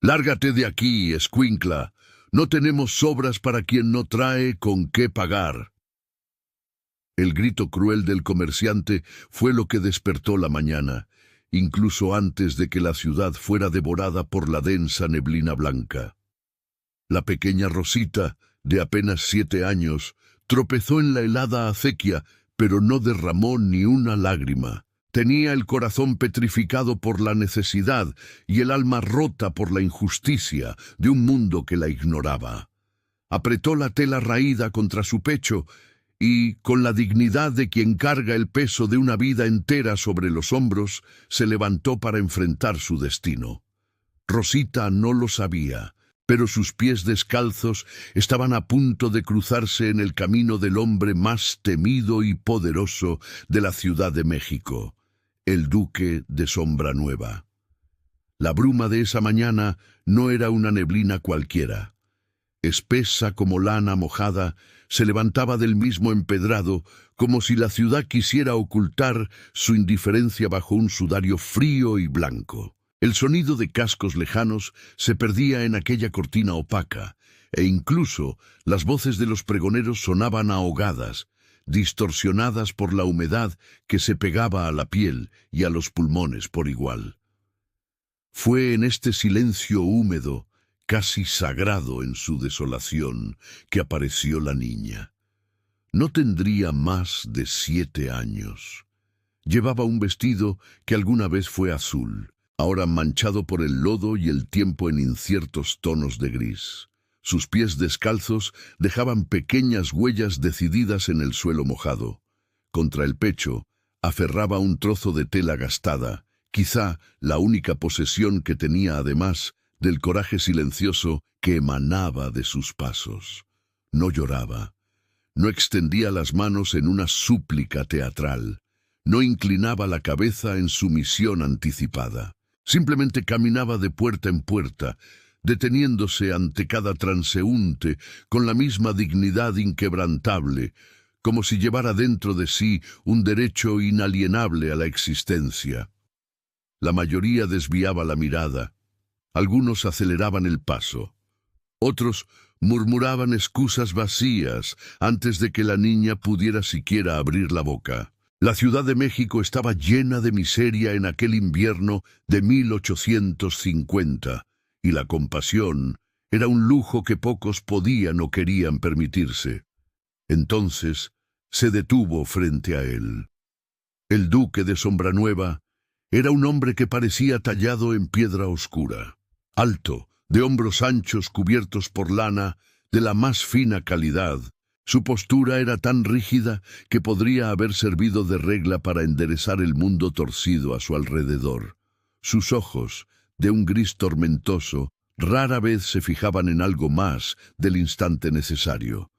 Lárgate de aquí, escuincla. No tenemos sobras para quien no trae con qué pagar. El grito cruel del comerciante fue lo que despertó la mañana, incluso antes de que la ciudad fuera devorada por la densa neblina blanca. La pequeña Rosita, de apenas 7 años, tropezó en la helada acequia, pero no derramó ni una lágrima. Tenía el corazón petrificado por la necesidad y el alma rota por la injusticia de un mundo que la ignoraba. Apretó la tela raída contra su pecho y, con la dignidad de quien carga el peso de una vida entera sobre los hombros, se levantó para enfrentar su destino. Rosita no lo sabía, pero sus pies descalzos estaban a punto de cruzarse en el camino del hombre más temido y poderoso de la Ciudad de México, el Duque de Sombranueva. La bruma de esa mañana no era una neblina cualquiera. Espesa como lana mojada, se levantaba del mismo empedrado, como si la ciudad quisiera ocultar su indiferencia bajo un sudario frío y blanco. El sonido de cascos lejanos se perdía en aquella cortina opaca, e incluso las voces de los pregoneros sonaban ahogadas, distorsionadas por la humedad que se pegaba a la piel y a los pulmones por igual. Fue en este silencio húmedo, casi sagrado en su desolación, que apareció la niña. No tendría más de 7 años. Llevaba un vestido que alguna vez fue azul, ahora manchado por el lodo y el tiempo en inciertos tonos de gris. Sus pies descalzos dejaban pequeñas huellas decididas en el suelo mojado. Contra el pecho aferraba un trozo de tela gastada, quizá la única posesión que tenía además del coraje silencioso que emanaba de sus pasos. No lloraba, no extendía las manos en una súplica teatral, no inclinaba la cabeza en sumisión anticipada. Simplemente caminaba de puerta en puerta, deteniéndose ante cada transeúnte con la misma dignidad inquebrantable, como si llevara dentro de sí un derecho inalienable a la existencia. La mayoría desviaba la mirada. Algunos aceleraban el paso. Otros murmuraban excusas vacías antes de que la niña pudiera siquiera abrir la boca. La Ciudad de México estaba llena de miseria en aquel invierno de 1850, y la compasión era un lujo que pocos podían o querían permitirse. Entonces se detuvo frente a él. El Duque de Sombranueva era un hombre que parecía tallado en piedra oscura. Alto, de hombros anchos cubiertos por lana, de la más fina calidad. Su postura era tan rígida que podría haber servido de regla para enderezar el mundo torcido a su alrededor. Sus ojos, de un gris tormentoso, rara vez se fijaban en algo más del instante necesario.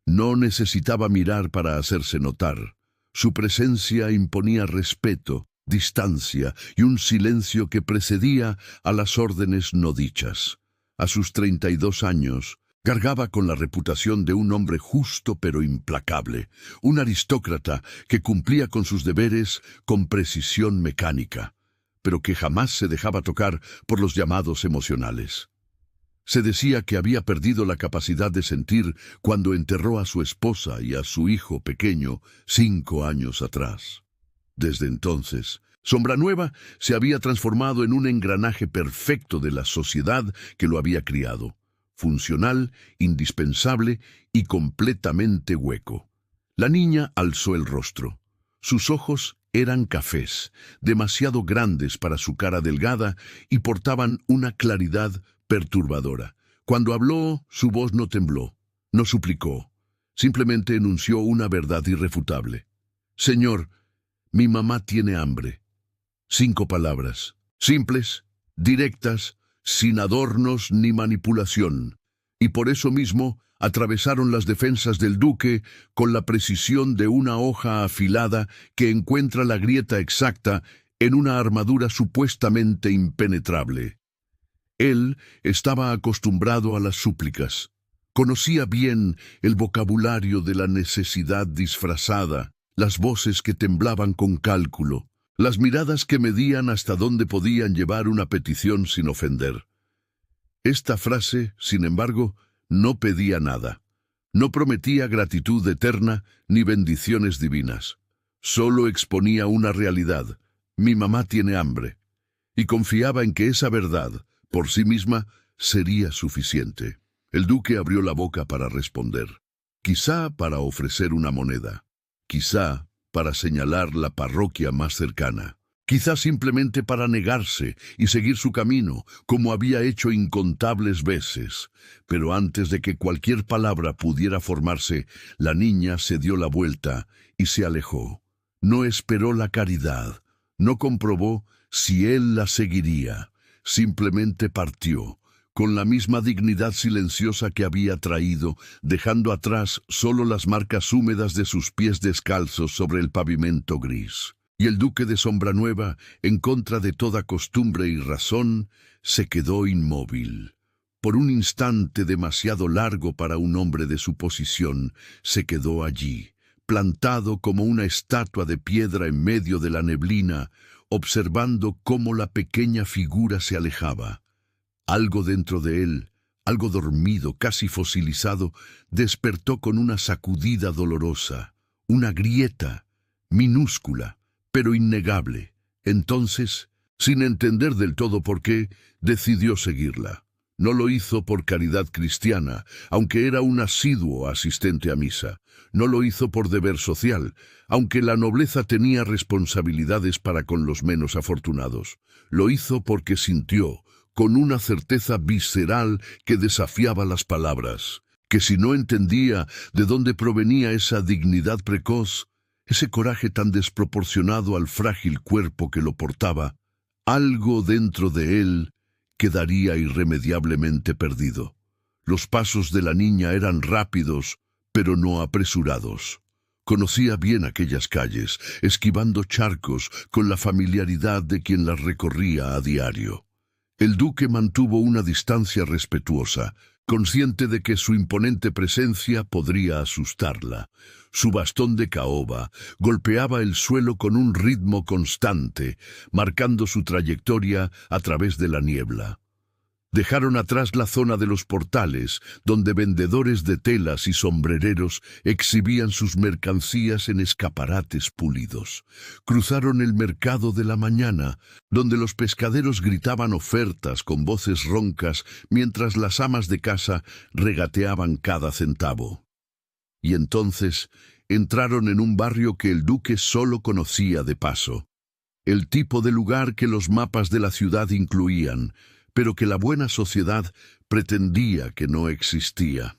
No necesitaba mirar para hacerse notar. Su presencia imponía respeto, distancia y un silencio que precedía a las órdenes no dichas. A sus 32 años, cargaba con la reputación de un hombre justo pero implacable, un aristócrata que cumplía con sus deberes con precisión mecánica, pero que jamás se dejaba tocar por los llamados emocionales. Se decía que había perdido la capacidad de sentir cuando enterró a su esposa y a su hijo pequeño 5 años atrás. Desde entonces, Sombranueva se había transformado en un engranaje perfecto de la sociedad que lo había criado, funcional, indispensable y completamente hueco. La niña alzó el rostro. Sus ojos eran cafés, demasiado grandes para su cara delgada y portaban una claridad perturbadora. Cuando habló, su voz no tembló, no suplicó, simplemente enunció una verdad irrefutable. «Señor, mi mamá tiene hambre». 5 palabras, simples, directas, sin adornos ni manipulación, y por eso mismo atravesaron las defensas del duque con la precisión de una hoja afilada que encuentra la grieta exacta en una armadura supuestamente impenetrable. Él estaba acostumbrado a las súplicas, conocía bien el vocabulario de la necesidad disfrazada, las voces que temblaban con cálculo, las miradas que medían hasta dónde podían llevar una petición sin ofender. Esta frase, sin embargo, no pedía nada. No prometía gratitud eterna ni bendiciones divinas. Solo exponía una realidad: mi mamá tiene hambre. Y confiaba en que esa verdad, por sí misma, sería suficiente. El duque abrió la boca para responder. Quizá para ofrecer una moneda. Quizá para señalar la parroquia más cercana. Quizá simplemente para negarse y seguir su camino, como había hecho incontables veces. Pero antes de que cualquier palabra pudiera formarse, la niña se dio la vuelta y se alejó. No esperó la caridad, no comprobó si él la seguiría. Simplemente partió, con la misma dignidad silenciosa que había traído, dejando atrás solo las marcas húmedas de sus pies descalzos sobre el pavimento gris. Y el duque de Sombranueva, en contra de toda costumbre y razón, se quedó inmóvil. Por un instante demasiado largo para un hombre de su posición, se quedó allí, plantado como una estatua de piedra en medio de la neblina, observando cómo la pequeña figura se alejaba. Algo dentro de él, algo dormido, casi fosilizado, despertó con una sacudida dolorosa, una grieta, minúscula, pero innegable. Entonces, sin entender del todo por qué, decidió seguirla. No lo hizo por caridad cristiana, aunque era un asiduo asistente a misa. No lo hizo por deber social, aunque la nobleza tenía responsabilidades para con los menos afortunados. Lo hizo porque sintió, con una certeza visceral que desafiaba las palabras, que si no entendía de dónde provenía esa dignidad precoz, ese coraje tan desproporcionado al frágil cuerpo que lo portaba, algo dentro de él quedaría irremediablemente perdido. Los pasos de la niña eran rápidos, pero no apresurados. Conocía bien aquellas calles, esquivando charcos con la familiaridad de quien las recorría a diario. El duque mantuvo una distancia respetuosa, consciente de que su imponente presencia podría asustarla. Su bastón de caoba golpeaba el suelo con un ritmo constante, marcando su trayectoria a través de la niebla. Dejaron atrás la zona de los portales, donde vendedores de telas y sombrereros exhibían sus mercancías en escaparates pulidos. Cruzaron el mercado de la mañana, donde los pescaderos gritaban ofertas con voces roncas, mientras las amas de casa regateaban cada centavo. Y entonces entraron en un barrio que el duque solo conocía de paso. El tipo de lugar que los mapas de la ciudad incluían, pero que la buena sociedad pretendía que no existía.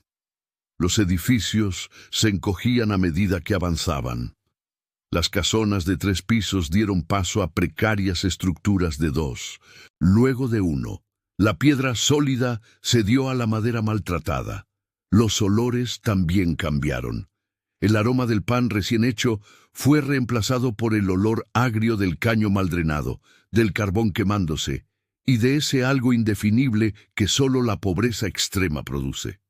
Los edificios se encogían a medida que avanzaban. Las casonas de 3 pisos dieron paso a precarias estructuras de 2, luego de 1. La piedra sólida cedió a la madera maltratada. Los olores también cambiaron. El aroma del pan recién hecho fue reemplazado por el olor agrio del caño mal drenado, del carbón quemándose, y de ese algo indefinible que solo la pobreza extrema produce.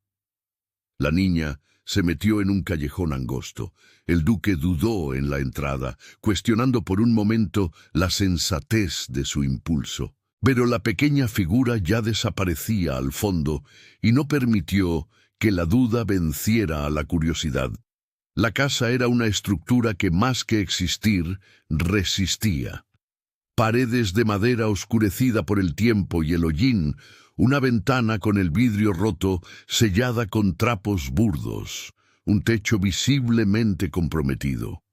La niña se metió en un callejón angosto. El duque dudó en la entrada, cuestionando por un momento la sensatez de su impulso. Pero la pequeña figura ya desaparecía al fondo y no permitió que la duda venciera a la curiosidad. La casa era una estructura que más que existir, resistía. Paredes de madera oscurecida por el tiempo y el hollín, una ventana con el vidrio roto sellada con trapos burdos, un techo visiblemente comprometido.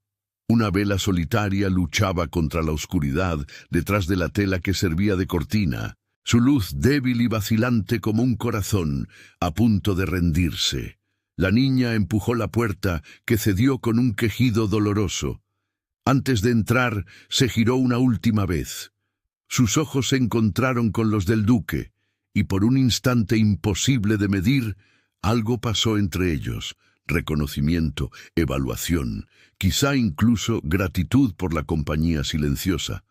Una vela solitaria luchaba contra la oscuridad detrás de la tela que servía de cortina, su luz débil y vacilante como un corazón a punto de rendirse. La niña empujó la puerta, que cedió con un quejido doloroso. Antes de entrar, se giró una última vez. Sus ojos se encontraron con los del duque, y por un instante imposible de medir, algo pasó entre ellos: reconocimiento, evaluación, quizá incluso gratitud por la compañía silenciosa.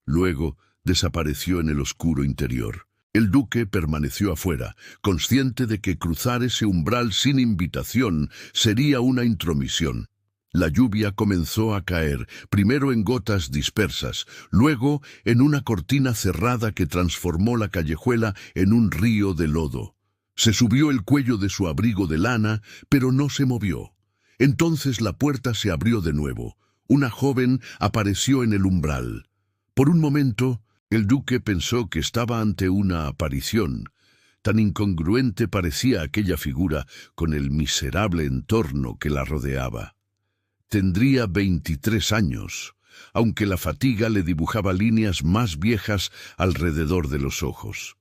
Luego desapareció en el oscuro interior. El duque permaneció afuera, consciente de que cruzar ese umbral sin invitación sería una intromisión. La lluvia comenzó a caer, primero en gotas dispersas, luego en una cortina cerrada que transformó la callejuela en un río de lodo. Se subió el cuello de su abrigo de lana, pero no se movió. Entonces la puerta se abrió de nuevo. Una joven apareció en el umbral. Por un momento, el duque pensó que estaba ante una aparición. Tan incongruente parecía aquella figura con el miserable entorno que la rodeaba. Tendría 23 años, aunque la fatiga le dibujaba líneas más viejas alrededor de los ojos.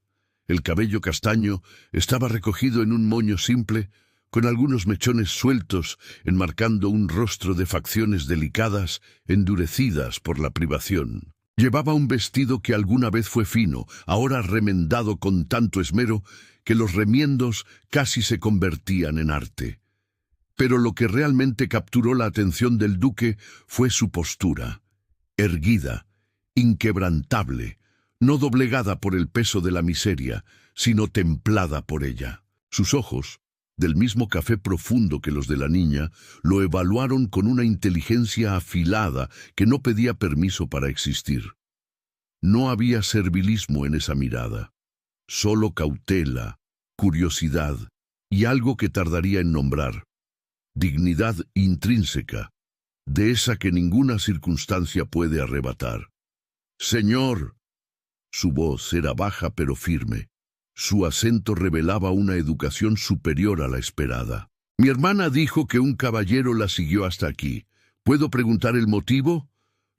El cabello castaño estaba recogido en un moño simple, con algunos mechones sueltos enmarcando un rostro de facciones delicadas, endurecidas por la privación. Llevaba un vestido que alguna vez fue fino, ahora remendado con tanto esmero que los remiendos casi se convertían en arte. Pero lo que realmente capturó la atención del duque fue su postura, erguida, inquebrantable, no doblegada por el peso de la miseria, sino templada por ella. Sus ojos, del mismo café profundo que los de la niña, lo evaluaron con una inteligencia afilada que no pedía permiso para existir. No había servilismo en esa mirada, solo cautela, curiosidad y algo que tardaría en nombrar. Dignidad intrínseca, de esa que ninguna circunstancia puede arrebatar. «Señor». Su voz era baja pero firme. Su acento revelaba una educación superior a la esperada. «Mi hermana dijo que un caballero la siguió hasta aquí. ¿Puedo preguntar el motivo?»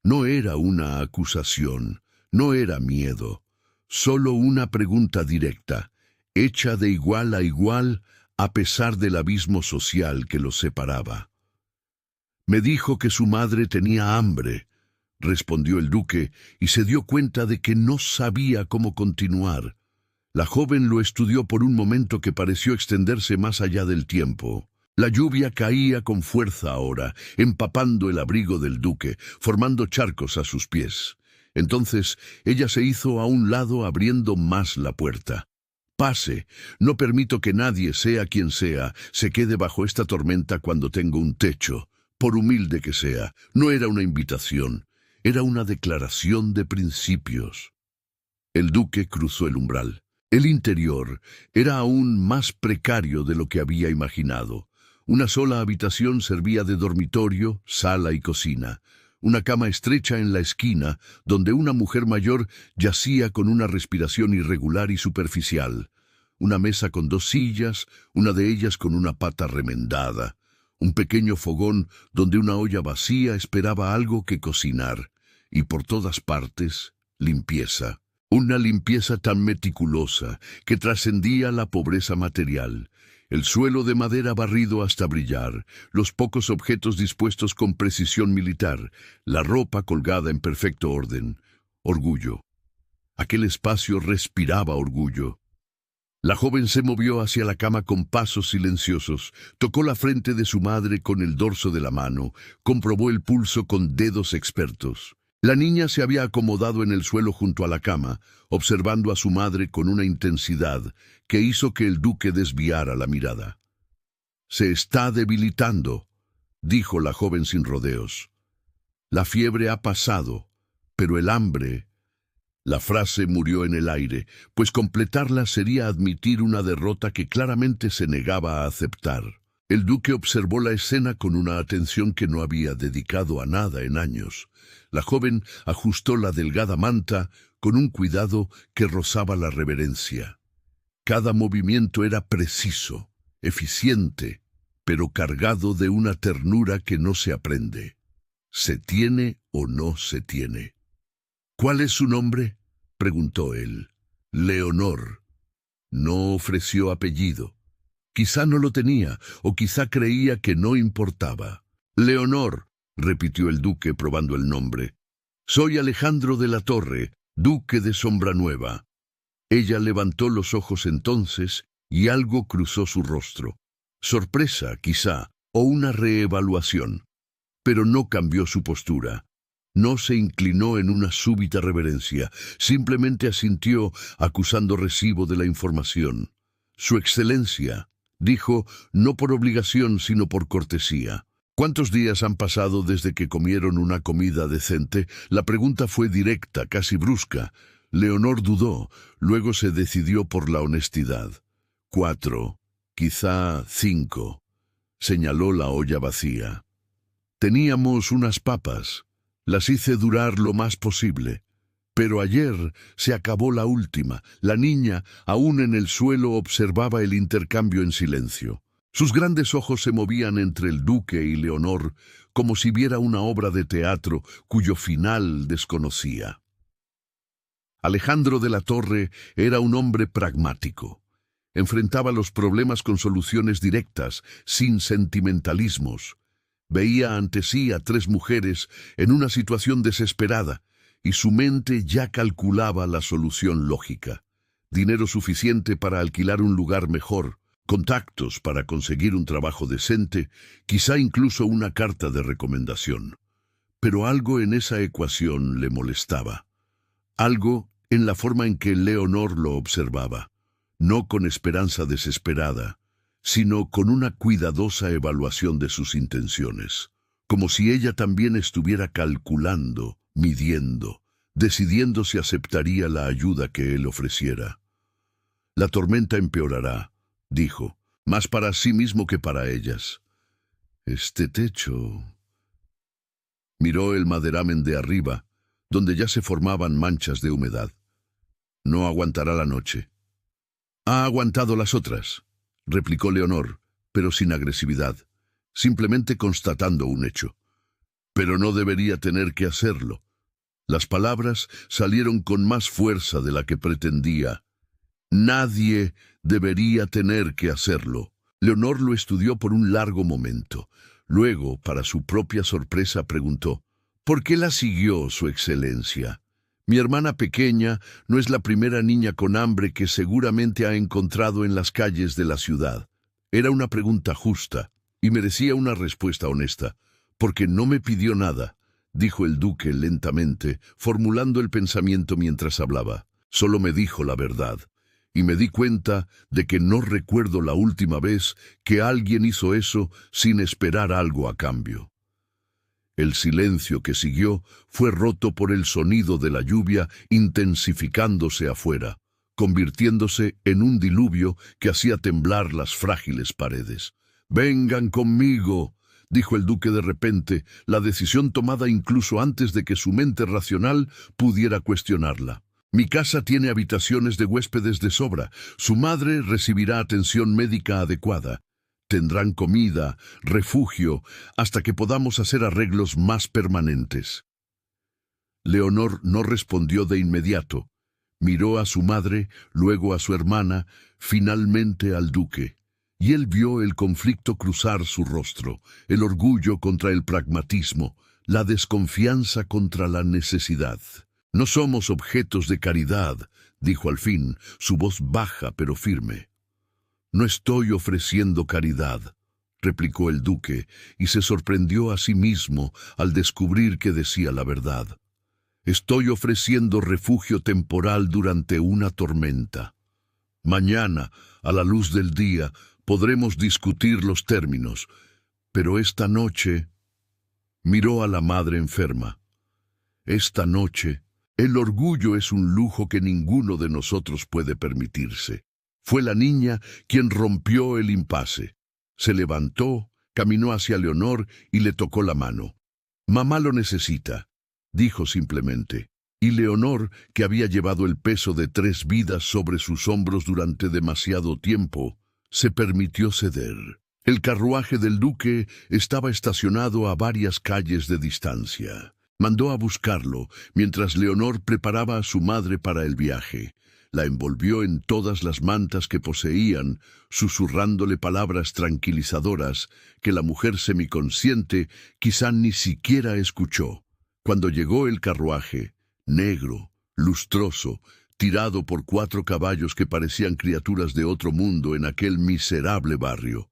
No era una acusación, no era miedo, solo una pregunta directa, hecha de igual a igual, a pesar del abismo social que los separaba. «Me dijo que su madre tenía hambre», respondió el duque, y se dio cuenta de que no sabía cómo continuar. La joven lo estudió por un momento que pareció extenderse más allá del tiempo. La lluvia caía con fuerza ahora, empapando el abrigo del duque, formando charcos a sus pies. Entonces ella se hizo a un lado abriendo más la puerta. «Pase, no permito que nadie, sea quien sea, se quede bajo esta tormenta cuando tengo un techo, por humilde que sea». No era una invitación, era una declaración de principios. El duque cruzó el umbral. El interior era aún más precario de lo que había imaginado. Una sola habitación servía de dormitorio, sala y cocina. Una cama estrecha en la esquina, donde una mujer mayor yacía con una respiración irregular y superficial. Una mesa con 2 sillas, una de ellas con una pata remendada. Un pequeño fogón donde una olla vacía esperaba algo que cocinar. Y por todas partes, limpieza. Una limpieza tan meticulosa que trascendía la pobreza material. El suelo de madera barrido hasta brillar, los pocos objetos dispuestos con precisión militar, la ropa colgada en perfecto orden. Orgullo. Aquel espacio respiraba orgullo. La joven se movió hacia la cama con pasos silenciosos, tocó la frente de su madre con el dorso de la mano, comprobó el pulso con dedos expertos. La niña se había acomodado en el suelo junto a la cama, observando a su madre con una intensidad que hizo que el duque desviara la mirada. «Se está debilitando», dijo la joven sin rodeos. «La fiebre ha pasado, pero el hambre...» La frase murió en el aire, pues completarla sería admitir una derrota que claramente se negaba a aceptar. El duque observó la escena con una atención que no había dedicado a nada en años. La joven ajustó la delgada manta con un cuidado que rozaba la reverencia. Cada movimiento era preciso, eficiente, pero cargado de una ternura que no se aprende. ¿Se tiene o no se tiene? «¿Cuál es su nombre?», preguntó él. «Leonor». No ofreció apellido. Quizá no lo tenía, o quizá creía que no importaba. «Leonor», repitió el duque probando el nombre. «Soy Alejandro de la Torre, duque de Sombranueva». Ella levantó los ojos entonces y algo cruzó su rostro. Sorpresa, quizá, o una reevaluación. Pero no cambió su postura. No se inclinó en una súbita reverencia, simplemente asintió acusando recibo de la información. «Su excelencia», dijo, no por obligación sino por cortesía. ¿Cuántos días han pasado desde que comieron una comida decente? La pregunta fue directa, casi brusca. Leonor dudó, luego se decidió por la honestidad. 4, quizá 5, señaló la olla vacía. Teníamos unas papas. Las hice durar lo más posible. Pero ayer se acabó la última. La niña, aún en el suelo, observaba el intercambio en silencio. Sus grandes ojos se movían entre el duque y Leonor, como si viera una obra de teatro cuyo final desconocía. Alejandro de la Torre era un hombre pragmático. Enfrentaba los problemas con soluciones directas, sin sentimentalismos. Veía ante sí a 3 mujeres en una situación desesperada, y su mente ya calculaba la solución lógica. Dinero suficiente para alquilar un lugar mejor, contactos para conseguir un trabajo decente, quizá incluso una carta de recomendación. Pero algo en esa ecuación le molestaba. Algo en la forma en que Leonor lo observaba, no con esperanza desesperada, sino con una cuidadosa evaluación de sus intenciones, como si ella también estuviera calculando, midiendo, decidiendo si aceptaría la ayuda que él ofreciera. La tormenta empeorará, dijo, más para sí mismo que para ellas. Este techo... Miró el maderamen de arriba, donde ya se formaban manchas de humedad. No aguantará la noche. Ha aguantado las otras, replicó Leonor, pero sin agresividad, simplemente constatando un hecho. Pero no debería tener que hacerlo. Las palabras salieron con más fuerza de la que pretendía. Nadie debería tener que hacerlo. Leonor lo estudió por un largo momento. Luego, para su propia sorpresa, preguntó, ¿por qué la siguió, Su Excelencia? Mi hermana pequeña no es la primera niña con hambre que seguramente ha encontrado en las calles de la ciudad. Era una pregunta justa y merecía una respuesta honesta, porque no me pidió nada, dijo el duque lentamente, formulando el pensamiento mientras hablaba. Solo me dijo la verdad. Y me di cuenta de que no recuerdo la última vez que alguien hizo eso sin esperar algo a cambio. El silencio que siguió fue roto por el sonido de la lluvia intensificándose afuera, convirtiéndose en un diluvio que hacía temblar las frágiles paredes. «Vengan conmigo», dijo el duque de repente, la decisión tomada incluso antes de que su mente racional pudiera cuestionarla. Mi casa tiene habitaciones de huéspedes de sobra. Su madre recibirá atención médica adecuada. Tendrán comida, refugio, hasta que podamos hacer arreglos más permanentes. Leonor no respondió de inmediato. Miró a su madre, luego a su hermana, finalmente al duque. Y él vio el conflicto cruzar su rostro, el orgullo contra el pragmatismo, la desconfianza contra la necesidad. «No somos objetos de caridad», dijo al fin, su voz baja pero firme. «No estoy ofreciendo caridad», replicó el duque, y se sorprendió a sí mismo al descubrir que decía la verdad. «Estoy ofreciendo refugio temporal durante una tormenta. Mañana, a la luz del día, podremos discutir los términos, pero esta noche...» Miró a la madre enferma. «Esta noche...» El orgullo es un lujo que ninguno de nosotros puede permitirse. Fue la niña quien rompió el impasse. Se levantó, caminó hacia Leonor y le tocó la mano. «Mamá lo necesita», dijo simplemente. Y Leonor, que había llevado el peso de 3 vidas sobre sus hombros durante demasiado tiempo, se permitió ceder. El carruaje del duque estaba estacionado a varias calles de distancia. Mandó a buscarlo, mientras Leonor preparaba a su madre para el viaje. La envolvió en todas las mantas que poseían, susurrándole palabras tranquilizadoras que la mujer semiconsciente quizá ni siquiera escuchó. Cuando llegó el carruaje, negro, lustroso, tirado por 4 caballos que parecían criaturas de otro mundo en aquel miserable barrio,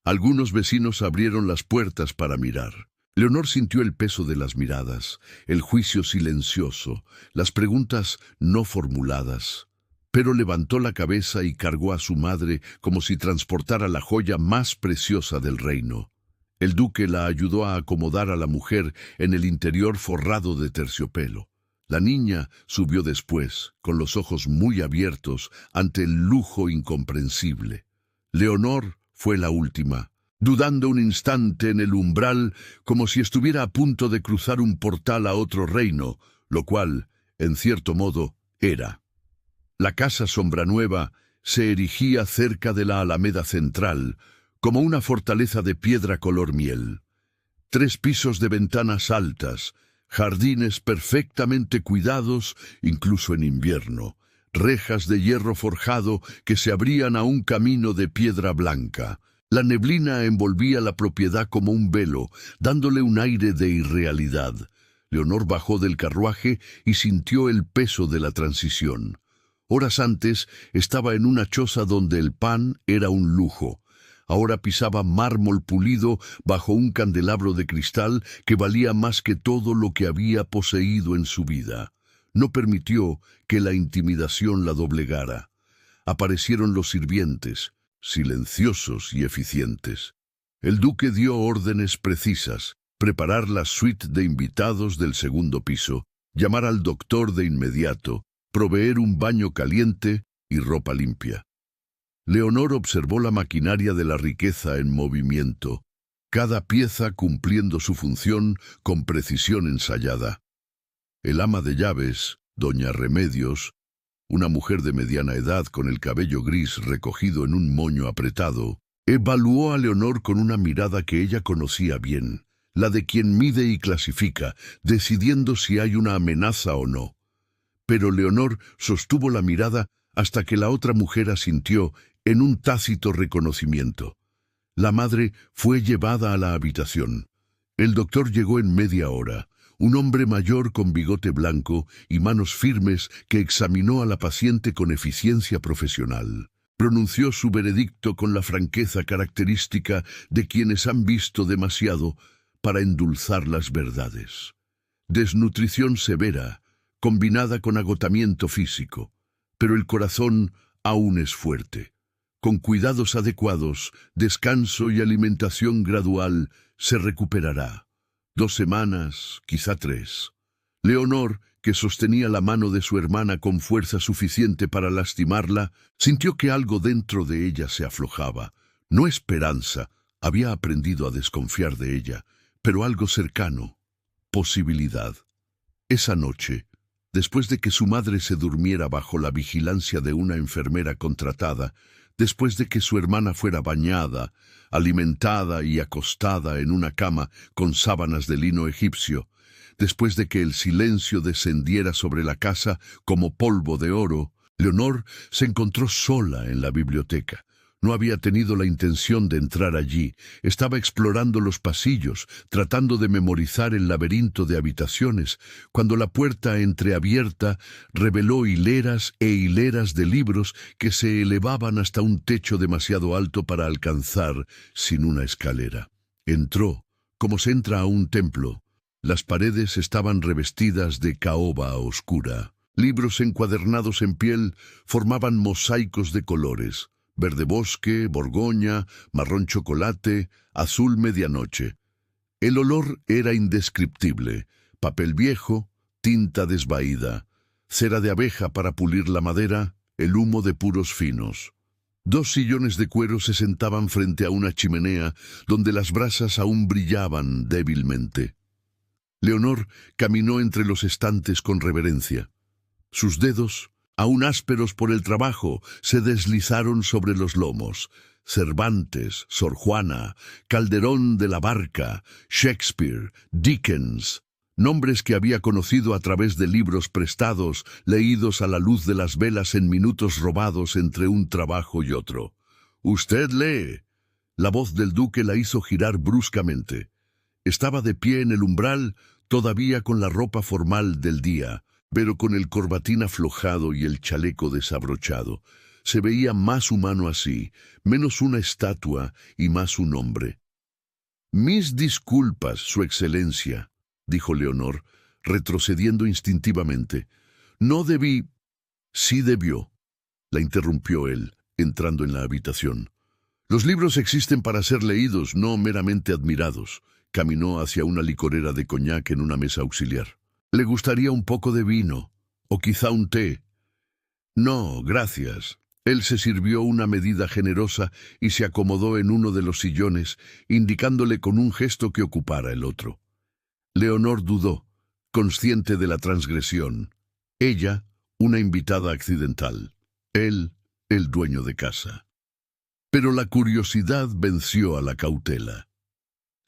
algunos vecinos abrieron las puertas para mirar. Leonor sintió el peso de las miradas, el juicio silencioso, las preguntas no formuladas, pero levantó la cabeza y cargó a su madre como si transportara la joya más preciosa del reino. El duque la ayudó a acomodar a la mujer en el interior forrado de terciopelo. La niña subió después, con los ojos muy abiertos ante el lujo incomprensible. Leonor fue la última, dudando un instante en el umbral, como si estuviera a punto de cruzar un portal a otro reino, lo cual, en cierto modo, era. La casa Sombranueva se erigía cerca de la Alameda Central, como una fortaleza de piedra color miel. 3 pisos de ventanas altas, jardines perfectamente cuidados, incluso en invierno, rejas de hierro forjado que se abrían a un camino de piedra blanca. La neblina envolvía la propiedad como un velo, dándole un aire de irrealidad. Leonor bajó del carruaje y sintió el peso de la transición. Horas antes estaba en una choza donde el pan era un lujo. Ahora pisaba mármol pulido bajo un candelabro de cristal que valía más que todo lo que había poseído en su vida. No permitió que la intimidación la doblegara. Aparecieron los sirvientes, silenciosos y eficientes. El duque dio órdenes precisas: preparar la suite de invitados del segundo piso, llamar al doctor de inmediato, proveer un baño caliente y ropa limpia. Leonor observó la maquinaria de la riqueza en movimiento, cada pieza cumpliendo su función con precisión ensayada. El ama de llaves, doña Remedios, una mujer de mediana edad con el cabello gris recogido en un moño apretado, evaluó a Leonor con una mirada que ella conocía bien, la de quien mide y clasifica, decidiendo si hay una amenaza o no. Pero Leonor sostuvo la mirada hasta que la otra mujer asintió en un tácito reconocimiento. La madre fue llevada a la habitación. El doctor llegó en media hora, un hombre mayor con bigote blanco y manos firmes que examinó a la paciente con eficiencia profesional. Pronunció su veredicto con la franqueza característica de quienes han visto demasiado para endulzar las verdades. Desnutrición severa, combinada con agotamiento físico, pero el corazón aún es fuerte. Con cuidados adecuados, descanso y alimentación gradual, se recuperará. 2 semanas, quizá 3. Leonor, que sostenía la mano de su hermana con fuerza suficiente para lastimarla, sintió que algo dentro de ella se aflojaba. No esperanza, había aprendido a desconfiar de ella, pero algo cercano, posibilidad. Esa noche, después de que su madre se durmiera bajo la vigilancia de una enfermera contratada, después de que su hermana fuera bañada, alimentada y acostada en una cama con sábanas de lino egipcio, después de que el silencio descendiera sobre la casa como polvo de oro, Leonor se encontró sola en la biblioteca. No había tenido la intención de entrar allí. Estaba explorando los pasillos, tratando de memorizar el laberinto de habitaciones, cuando la puerta entreabierta reveló hileras e hileras de libros que se elevaban hasta un techo demasiado alto para alcanzar sin una escalera. Entró, como se entra a un templo. Las paredes estaban revestidas de caoba oscura. Libros encuadernados en piel formaban mosaicos de colores: verde bosque, borgoña, marrón chocolate, azul medianoche. El olor era indescriptible: papel viejo, tinta desvaída, cera de abeja para pulir la madera, el humo de puros finos. 2 sillones de cuero se sentaban frente a una chimenea donde las brasas aún brillaban débilmente. Leonor caminó entre los estantes con reverencia. Sus dedos, aún ásperos por el trabajo, se deslizaron sobre los lomos. Cervantes, Sor Juana, Calderón de la Barca, Shakespeare, Dickens, nombres que había conocido a través de libros prestados, leídos a la luz de las velas en minutos robados entre un trabajo y otro. «¿Usted lee?» La voz del duque la hizo girar bruscamente. Estaba de pie en el umbral, todavía con la ropa formal del día, pero con el corbatín aflojado y el chaleco desabrochado. Se veía más humano así, menos una estatua y más un hombre. «Mis disculpas, Su Excelencia», dijo Leonor, retrocediendo instintivamente. «No debí...» «Sí debió», la interrumpió él, entrando en la habitación. Los libros existen para ser leídos, no meramente admirados. Caminó hacia una licorera de coñac en una mesa auxiliar. ¿Le gustaría un poco de vino? ¿O quizá un té? No, gracias. Él se sirvió una medida generosa y se acomodó en uno de los sillones, indicándole con un gesto que ocupara el otro. Leonor dudó, consciente de la transgresión. Ella, una invitada accidental. Él, el dueño de casa. Pero la curiosidad venció a la cautela.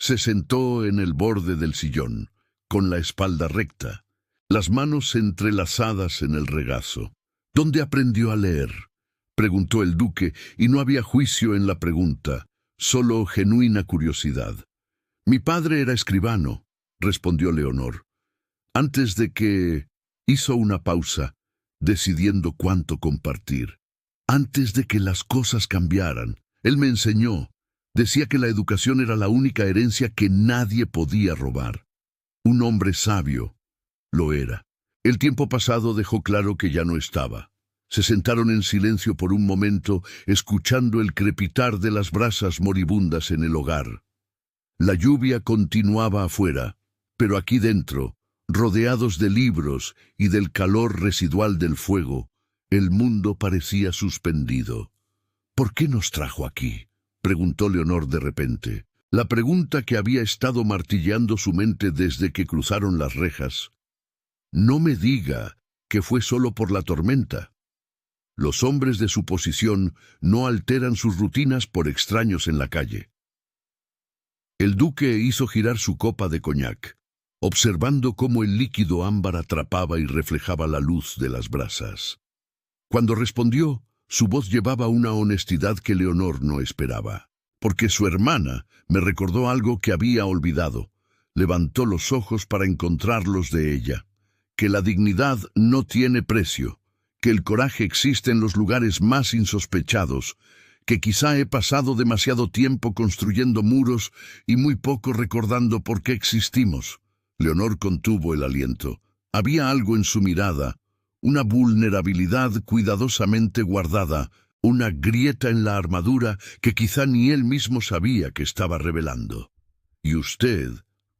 Se sentó en el borde del sillón, con la espalda recta, las manos entrelazadas en el regazo. ¿Dónde aprendió a leer?, preguntó el duque, y no había juicio en la pregunta, solo genuina curiosidad. Mi padre era escribano, respondió Leonor. Antes de que... Hizo una pausa, decidiendo cuánto compartir. Antes de que las cosas cambiaran, él me enseñó. Decía que la educación era la única herencia que nadie podía robar. Un hombre sabio. Lo era. El tiempo pasado dejó claro que ya no estaba. Se sentaron en silencio por un momento, escuchando el crepitar de las brasas moribundas en el hogar. La lluvia continuaba afuera, pero aquí dentro, rodeados de libros y del calor residual del fuego, el mundo parecía suspendido. ¿Por qué nos trajo aquí?, preguntó Leonor de repente. La pregunta que había estado martilleando su mente desde que cruzaron las rejas. No me diga que fue solo por la tormenta. Los hombres de su posición no alteran sus rutinas por extraños en la calle. El duque hizo girar su copa de coñac, observando cómo el líquido ámbar atrapaba y reflejaba la luz de las brasas. Cuando respondió, su voz llevaba una honestidad que Leonor no esperaba. Porque su hermana me recordó algo que había olvidado. Levantó los ojos para encontrarlos de ella. Que la dignidad no tiene precio, que el coraje existe en los lugares más insospechados, que quizá he pasado demasiado tiempo construyendo muros y muy poco recordando por qué existimos. Leonor contuvo el aliento. Había algo en su mirada, una vulnerabilidad cuidadosamente guardada, una grieta en la armadura que quizá ni él mismo sabía que estaba revelando. Y usted,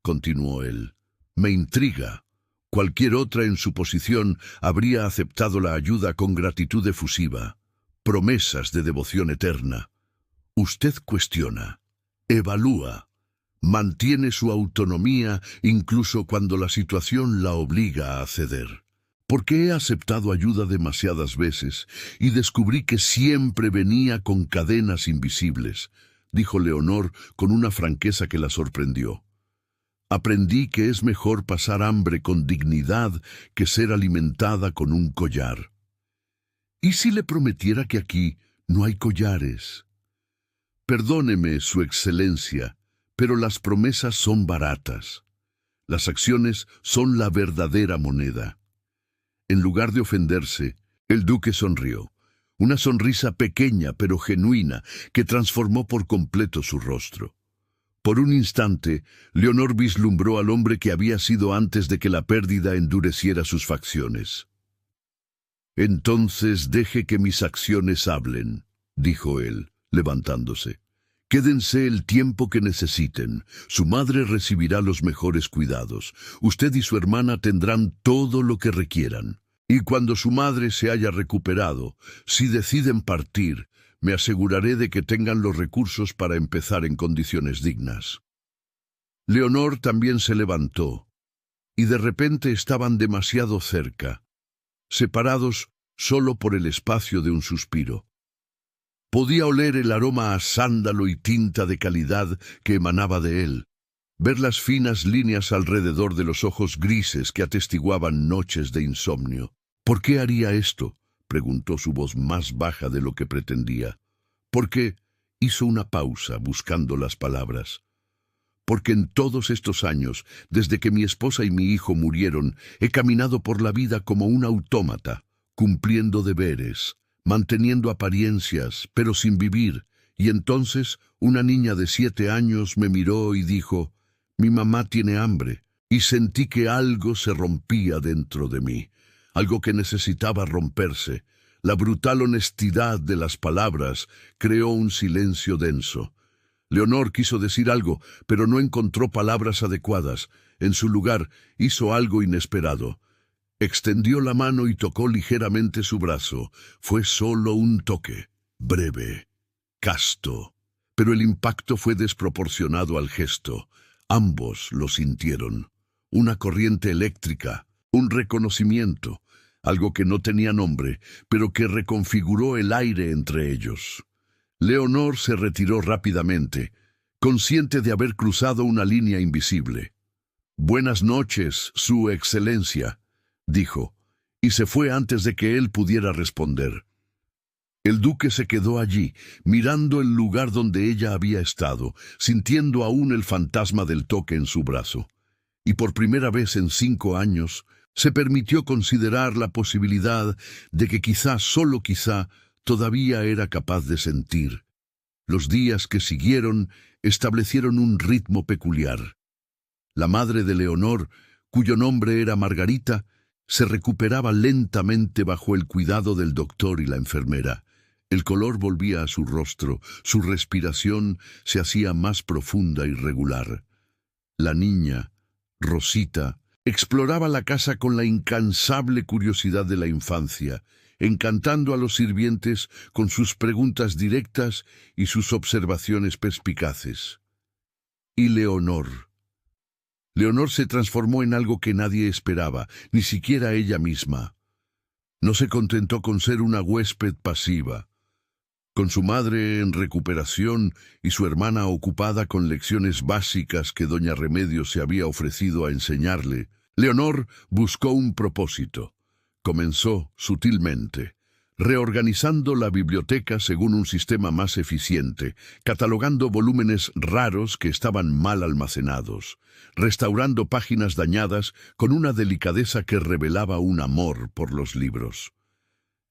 continuó él, me intriga. Cualquier otra en su posición habría aceptado la ayuda con gratitud efusiva, promesas de devoción eterna. Usted cuestiona, evalúa, mantiene su autonomía incluso cuando la situación la obliga a ceder. Porque he aceptado ayuda demasiadas veces y descubrí que siempre venía con cadenas invisibles, dijo Leonor con una franqueza que la sorprendió. Aprendí que es mejor pasar hambre con dignidad que ser alimentada con un collar. ¿Y si le prometiera que aquí no hay collares? Perdóneme, Su Excelencia, pero las promesas son baratas. Las acciones son la verdadera moneda. En lugar de ofenderse, el duque sonrió. Una sonrisa pequeña pero genuina que transformó por completo su rostro. Por un instante, Leonor vislumbró al hombre que había sido antes de que la pérdida endureciera sus facciones. Entonces deje que mis acciones hablen, dijo él, levantándose. Quédense el tiempo que necesiten. Su madre recibirá los mejores cuidados. Usted y su hermana tendrán todo lo que requieran. Y cuando su madre se haya recuperado, si deciden partir, me aseguraré de que tengan los recursos para empezar en condiciones dignas. Leonor también se levantó, y de repente estaban demasiado cerca, separados solo por el espacio de un suspiro. Podía oler el aroma a sándalo y tinta de calidad que emanaba de él, ver las finas líneas alrededor de los ojos grises que atestiguaban noches de insomnio. ¿Por qué haría esto?, preguntó su voz más baja de lo que pretendía. Porque hizo una pausa buscando las palabras. Porque en todos estos años, desde que mi esposa y mi hijo murieron, he caminado por la vida como un autómata, cumpliendo deberes, manteniendo apariencias, pero sin vivir. Y entonces una niña de 7 años me miró y dijo, «Mi mamá tiene hambre», y sentí que algo se rompía dentro de mí. Algo que necesitaba romperse. La brutal honestidad de las palabras creó un silencio denso. Leonor quiso decir algo, pero no encontró palabras adecuadas. En su lugar, hizo algo inesperado. Extendió la mano y tocó ligeramente su brazo. Fue solo un toque, breve, casto. Pero el impacto fue desproporcionado al gesto. Ambos lo sintieron. Una corriente eléctrica, un reconocimiento, algo que no tenía nombre, pero que reconfiguró el aire entre ellos. Leonor se retiró rápidamente, consciente de haber cruzado una línea invisible. «Buenas noches, Su Excelencia», dijo, y se fue antes de que él pudiera responder. El duque se quedó allí, mirando el lugar donde ella había estado, sintiendo aún el fantasma del toque en su brazo. Y por primera vez en 5 años, se permitió considerar la posibilidad de que quizá, solo quizá, todavía era capaz de sentir. Los días que siguieron establecieron un ritmo peculiar. La madre de Leonor, cuyo nombre era Margarita, se recuperaba lentamente bajo el cuidado del doctor y la enfermera. El color volvía a su rostro, su respiración se hacía más profunda y regular. La niña, Rosita, exploraba la casa con la incansable curiosidad de la infancia, encantando a los sirvientes con sus preguntas directas y sus observaciones perspicaces. Y Leonor. Leonor se transformó en algo que nadie esperaba, ni siquiera ella misma. No se contentó con ser una huésped pasiva. Con su madre en recuperación y su hermana ocupada con lecciones básicas que doña Remedios se había ofrecido a enseñarle, Leonor buscó un propósito. Comenzó, sutilmente, reorganizando la biblioteca según un sistema más eficiente, catalogando volúmenes raros que estaban mal almacenados, restaurando páginas dañadas con una delicadeza que revelaba un amor por los libros.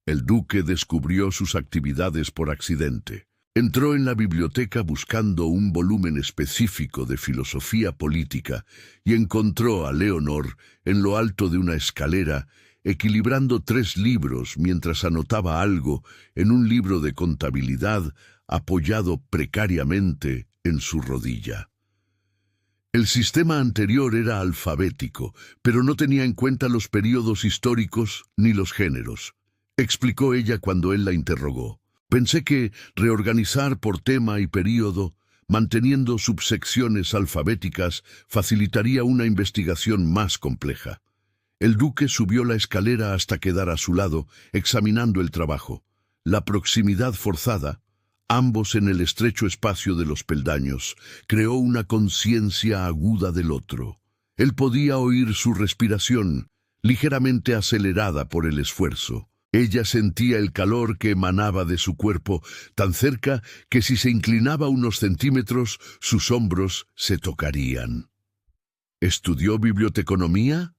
El duque descubrió sus actividades por accidente. Entró en la biblioteca buscando un volumen específico de filosofía política y encontró a Leonor en lo alto de una escalera, equilibrando 3 libros mientras anotaba algo en un libro de contabilidad apoyado precariamente en su rodilla. El sistema anterior era alfabético, pero no tenía en cuenta los períodos históricos ni los géneros, explicó ella cuando él la interrogó. Pensé que reorganizar por tema y período, manteniendo subsecciones alfabéticas, facilitaría una investigación más compleja. El duque subió la escalera hasta quedar a su lado, examinando el trabajo. La proximidad forzada, ambos en el estrecho espacio de los peldaños, creó una conciencia aguda del otro. Él podía oír su respiración, ligeramente acelerada por el esfuerzo. Ella sentía el calor que emanaba de su cuerpo, tan cerca que si se inclinaba unos centímetros, sus hombros se tocarían. ¿Estudió biblioteconomía?,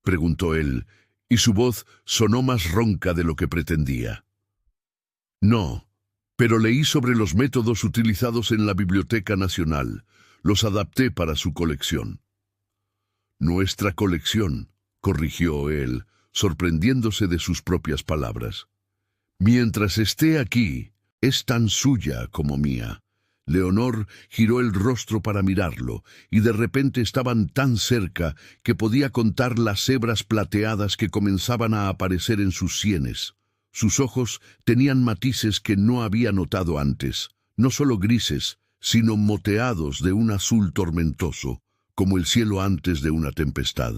preguntó él, y su voz sonó más ronca de lo que pretendía. No, pero leí sobre los métodos utilizados en la Biblioteca Nacional. Los adapté para su colección. Nuestra colección, corrigió él, sorprendiéndose de sus propias palabras. Mientras esté aquí, es tan suya como mía. Leonor giró el rostro para mirarlo, y de repente estaban tan cerca que podía contar las hebras plateadas que comenzaban a aparecer en sus sienes. Sus ojos tenían matices que no había notado antes, no solo grises, sino moteados de un azul tormentoso, como el cielo antes de una tempestad.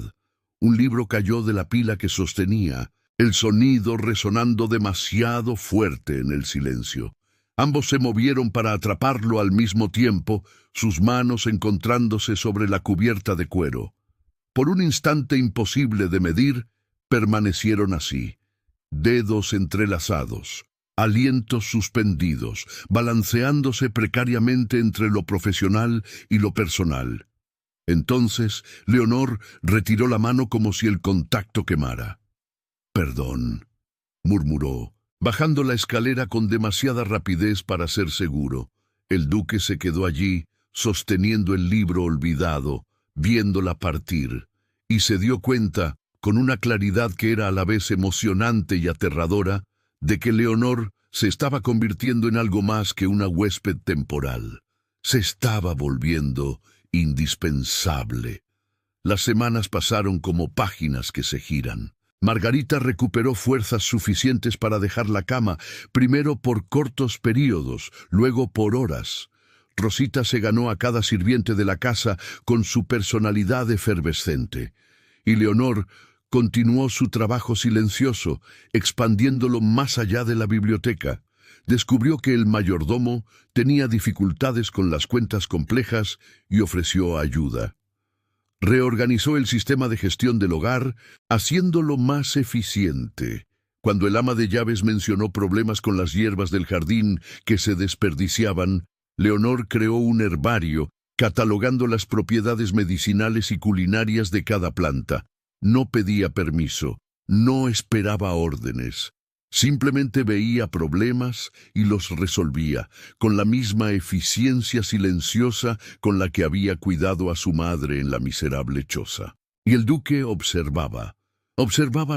Un libro cayó de la pila que sostenía, el sonido resonando demasiado fuerte en el silencio. Ambos se movieron para atraparlo al mismo tiempo, sus manos encontrándose sobre la cubierta de cuero. Por un instante imposible de medir, permanecieron así, dedos entrelazados, alientos suspendidos, balanceándose precariamente entre lo profesional y lo personal. Entonces, Leonor retiró la mano como si el contacto quemara. «Perdón», murmuró, bajando la escalera con demasiada rapidez para ser seguro. El duque se quedó allí, sosteniendo el libro olvidado, viéndola partir, y se dio cuenta, con una claridad que era a la vez emocionante y aterradora, de que Leonor se estaba convirtiendo en algo más que una huésped temporal. Se estaba volviendo indispensable. Las semanas pasaron como páginas que se giran. Margarita recuperó fuerzas suficientes para dejar la cama, primero por cortos períodos, luego por horas. Rosita se ganó a cada sirviente de la casa con su personalidad efervescente. Y Leonor continuó su trabajo silencioso, expandiéndolo más allá de la biblioteca. Descubrió que el mayordomo tenía dificultades con las cuentas complejas y ofreció ayuda. Reorganizó el sistema de gestión del hogar, haciéndolo más eficiente. Cuando el ama de llaves mencionó problemas con las hierbas del jardín que se desperdiciaban, Leonor creó un herbario, catalogando las propiedades medicinales y culinarias de cada planta. No pedía permiso, no esperaba órdenes. Simplemente veía problemas y los resolvía, con la misma eficiencia silenciosa con la que había cuidado a su madre en la miserable choza. Y el duque observaba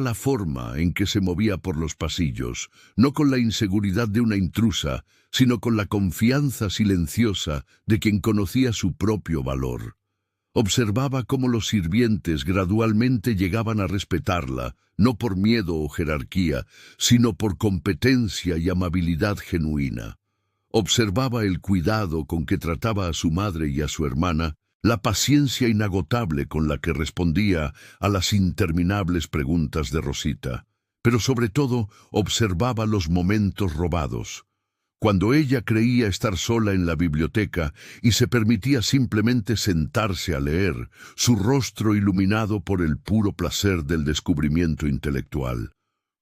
la forma en que se movía por los pasillos, no con la inseguridad de una intrusa, sino con la confianza silenciosa de quien conocía su propio valor. Observaba cómo los sirvientes gradualmente llegaban a respetarla, no por miedo o jerarquía, sino por competencia y amabilidad genuina. Observaba el cuidado con que trataba a su madre y a su hermana, la paciencia inagotable con la que respondía a las interminables preguntas de Rosita. Pero sobre todo observaba los momentos robados. Cuando ella creía estar sola en la biblioteca y se permitía simplemente sentarse a leer, su rostro iluminado por el puro placer del descubrimiento intelectual.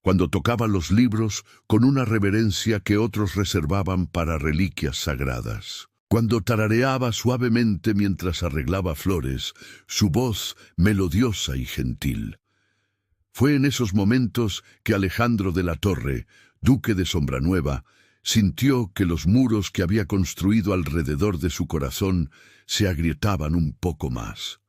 Cuando tocaba los libros con una reverencia que otros reservaban para reliquias sagradas. Cuando tarareaba suavemente mientras arreglaba flores, su voz melodiosa y gentil. Fue en esos momentos que Alejandro de la Torre, duque de Sombranueva, sintió que los muros que había construido alrededor de su corazón se agrietaban un poco más.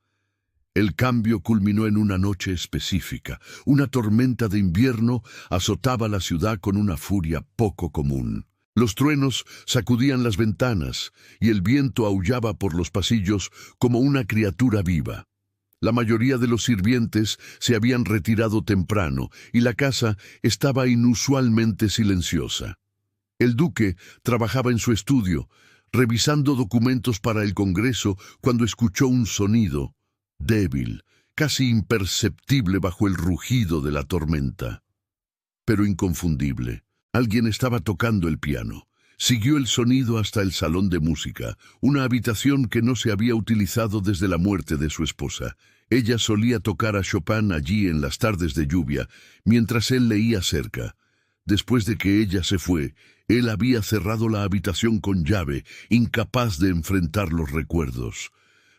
El cambio culminó en una noche específica. Una tormenta de invierno azotaba la ciudad con una furia poco común. Los truenos sacudían las ventanas y el viento aullaba por los pasillos como una criatura viva. La mayoría de los sirvientes se habían retirado temprano y la casa estaba inusualmente silenciosa. El duque trabajaba en su estudio, revisando documentos para el Congreso, cuando escuchó un sonido, débil, casi imperceptible bajo el rugido de la tormenta. Pero inconfundible. Alguien estaba tocando el piano. Siguió el sonido hasta el salón de música, una habitación que no se había utilizado desde la muerte de su esposa. Ella solía tocar a Chopin allí en las tardes de lluvia, mientras él leía cerca. Después de que ella se fue, él había cerrado la habitación con llave, incapaz de enfrentar los recuerdos.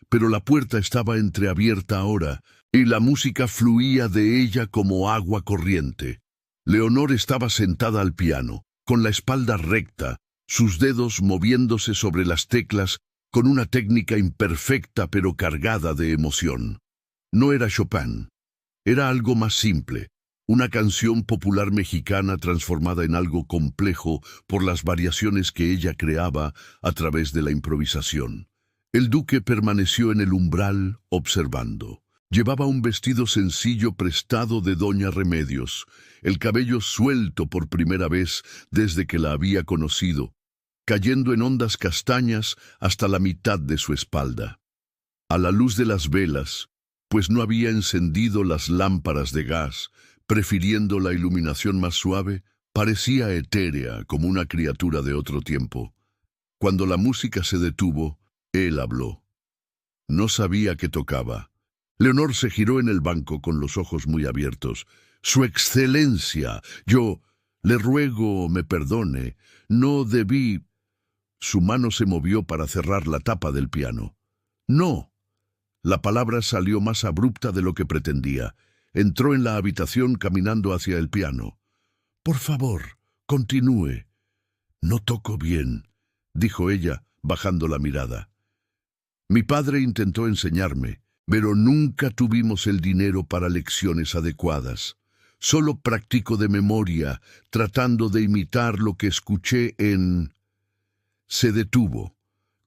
Pero la puerta estaba entreabierta ahora, y la música fluía de ella como agua corriente. Leonor estaba sentada al piano, con la espalda recta, sus dedos moviéndose sobre las teclas con una técnica imperfecta pero cargada de emoción. No era Chopin, era algo más simple. Una canción popular mexicana transformada en algo complejo por las variaciones que ella creaba a través de la improvisación. El duque permaneció en el umbral observando. Llevaba un vestido sencillo prestado de Doña Remedios, el cabello suelto por primera vez desde que la había conocido, cayendo en ondas castañas hasta la mitad de su espalda. A la luz de las velas, pues no había encendido las lámparas de gas, prefiriendo la iluminación más suave, parecía etérea como una criatura de otro tiempo. Cuando la música se detuvo, él habló. No sabía qué tocaba. Leonor se giró en el banco con los ojos muy abiertos. «Su excelencia, yo le ruego me perdone. No debí...» Su mano se movió para cerrar la tapa del piano. «No». La palabra salió más abrupta de lo que pretendía. Entró en la habitación caminando hacia el piano. «Por favor, continúe». «No toco bien», dijo ella, bajando la mirada. «Mi padre intentó enseñarme, pero nunca tuvimos el dinero para lecciones adecuadas. Solo practico de memoria, tratando de imitar lo que escuché en... Se detuvo,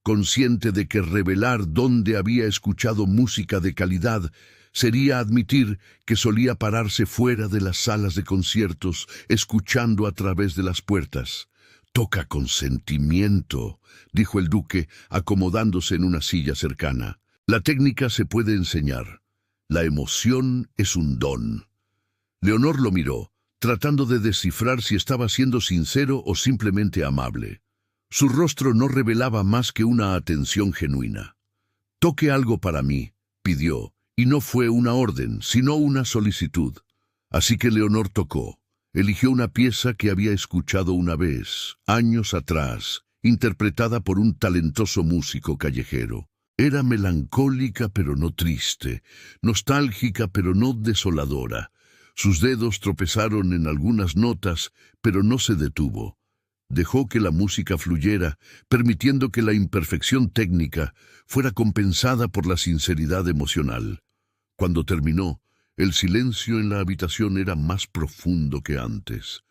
consciente de que revelar dónde había escuchado música de calidad sería admitir que solía pararse fuera de las salas de conciertos, escuchando a través de las puertas. «Toca con sentimiento», dijo el duque, acomodándose en una silla cercana. «La técnica se puede enseñar. La emoción es un don». Leonor lo miró, tratando de descifrar si estaba siendo sincero o simplemente amable. Su rostro no revelaba más que una atención genuina. «Toque algo para mí», pidió, y no fue una orden, sino una solicitud. Así que Leonor tocó. Eligió una pieza que había escuchado una vez, años atrás, interpretada por un talentoso músico callejero. Era melancólica pero no triste, nostálgica pero no desoladora. Sus dedos tropezaron en algunas notas, pero no se detuvo. Dejó que la música fluyera, permitiendo que la imperfección técnica fuera compensada por la sinceridad emocional. Cuando terminó, el silencio en la habitación era más profundo que antes.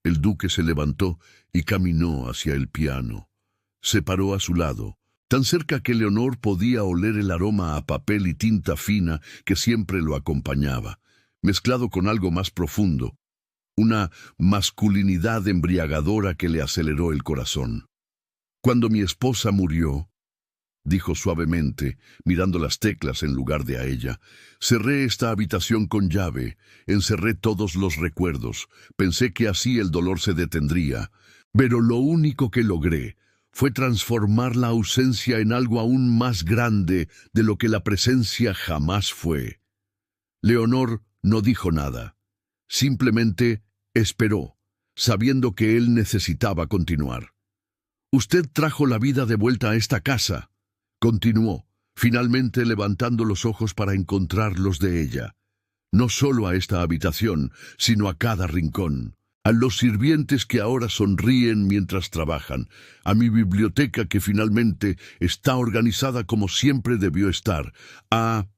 El duque se levantó y caminó hacia el piano. Se paró a su lado, tan cerca que Leonor podía oler el aroma a papel y tinta fina que siempre lo acompañaba, mezclado con algo más profundo, una masculinidad embriagadora que le aceleró el corazón. «Cuando mi esposa murió», dijo suavemente, mirando las teclas en lugar de a ella, «cerré esta habitación con llave, encerré todos los recuerdos, pensé que así el dolor se detendría, pero lo único que logré fue transformar la ausencia en algo aún más grande de lo que la presencia jamás fue». Leonor no dijo nada, simplemente esperó, sabiendo que él necesitaba continuar. «Usted trajo la vida de vuelta a esta casa», continuó, finalmente levantando los ojos para encontrar los de ella. «No solo a esta habitación, sino a cada rincón, a los sirvientes que ahora sonríen mientras trabajan, a mi biblioteca que finalmente está organizada como siempre debió estar, a...»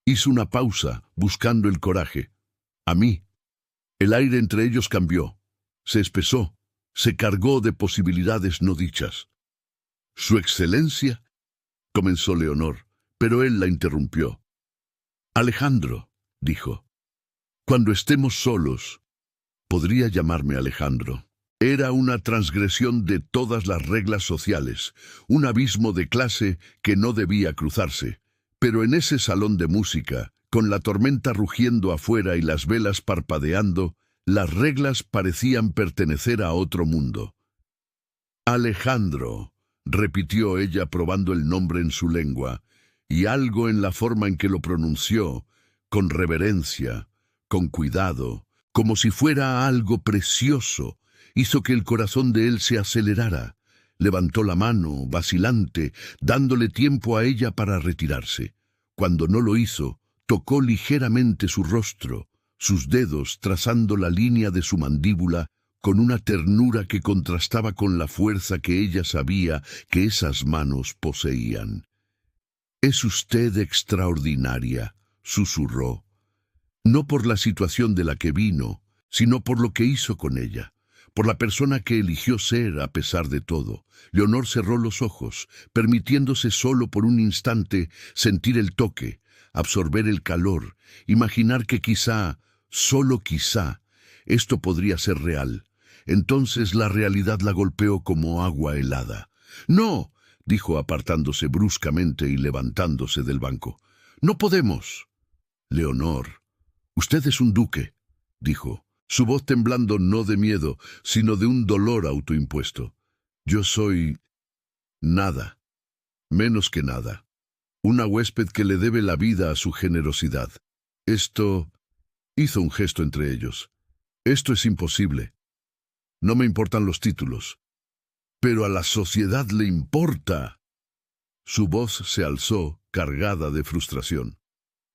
Hizo una pausa, buscando el coraje. «A mí». El aire entre ellos cambió, se espesó, se cargó de posibilidades no dichas. «Su Excelencia», comenzó Leonor, pero él la interrumpió. «Alejandro», dijo. «Cuando estemos solos, podría llamarme Alejandro». Era una transgresión de todas las reglas sociales, un abismo de clase que no debía cruzarse. Pero en ese salón de música, con la tormenta rugiendo afuera y las velas parpadeando, las reglas parecían pertenecer a otro mundo. «Alejandro», repitió ella probando el nombre en su lengua, y algo en la forma en que lo pronunció, con reverencia, con cuidado, como si fuera algo precioso, hizo que el corazón de él se acelerara. Levantó la mano, vacilante, dándole tiempo a ella para retirarse. Cuando no lo hizo, tocó ligeramente su rostro, sus dedos trazando la línea de su mandíbula con una ternura que contrastaba con la fuerza que ella sabía que esas manos poseían. «Es usted extraordinaria», susurró. No por la situación de la que vino, sino por lo que hizo con ella, por la persona que eligió ser a pesar de todo. Leonor cerró los ojos, permitiéndose solo por un instante sentir el toque, absorber el calor, imaginar que quizá, solo quizá, esto podría ser real. Entonces la realidad la golpeó como agua helada. «No», dijo apartándose bruscamente y levantándose del banco. «No podemos». «Leonor, usted es un duque», dijo, su voz temblando no de miedo, sino de un dolor autoimpuesto. «Yo soy... nada, menos que nada. Una huésped que le debe la vida a su generosidad. Esto...» hizo un gesto entre ellos. «Esto es imposible. No me importan los títulos. Pero a la sociedad le importa». Su voz se alzó, cargada de frustración.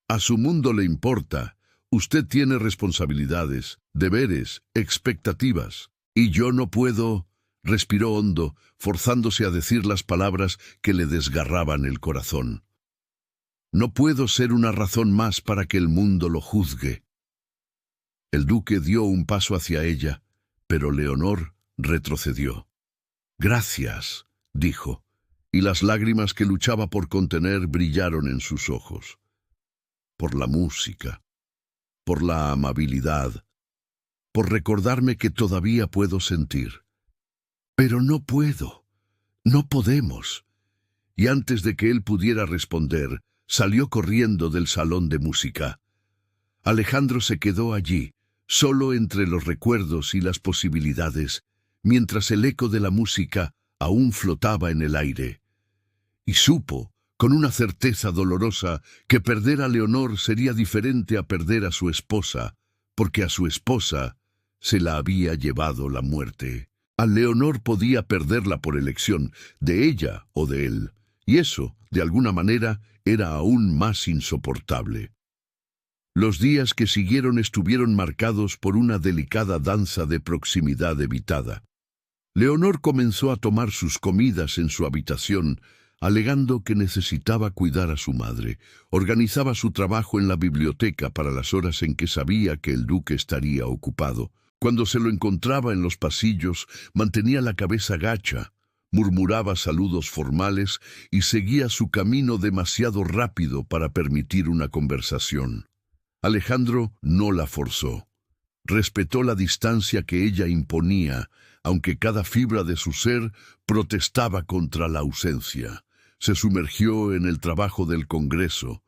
«A su mundo le importa. Usted tiene responsabilidades, deberes, expectativas. Y yo no puedo...» Respiró hondo, forzándose a decir las palabras que le desgarraban el corazón. «No puedo ser una razón más para que el mundo lo juzgue». El duque dio un paso hacia ella, pero Leonor retrocedió. «Gracias», dijo, y las lágrimas que luchaba por contener brillaron en sus ojos. «Por la música, por la amabilidad, por recordarme que todavía puedo sentir. Pero no puedo, no podemos». Y antes de que él pudiera responder, salió corriendo del salón de música. Alejandro se quedó allí, solo entre los recuerdos y las posibilidades, mientras el eco de la música aún flotaba en el aire. Y supo, con una certeza dolorosa, que perder a Leonor sería diferente a perder a su esposa, porque a su esposa se la había llevado la muerte. A Leonor podía perderla por elección, de ella o de él, y eso, de alguna manera, era aún más insoportable. Los días que siguieron estuvieron marcados por una delicada danza de proximidad evitada. Leonor comenzó a tomar sus comidas en su habitación, alegando que necesitaba cuidar a su madre. Organizaba su trabajo en la biblioteca para las horas en que sabía que el duque estaría ocupado. Cuando se lo encontraba en los pasillos, mantenía la cabeza gacha, murmuraba saludos formales y seguía su camino demasiado rápido para permitir una conversación. Alejandro no la forzó. Respetó la distancia que ella imponía, aunque cada fibra de su ser protestaba contra la ausencia. Se sumergió en el trabajo del Congreso,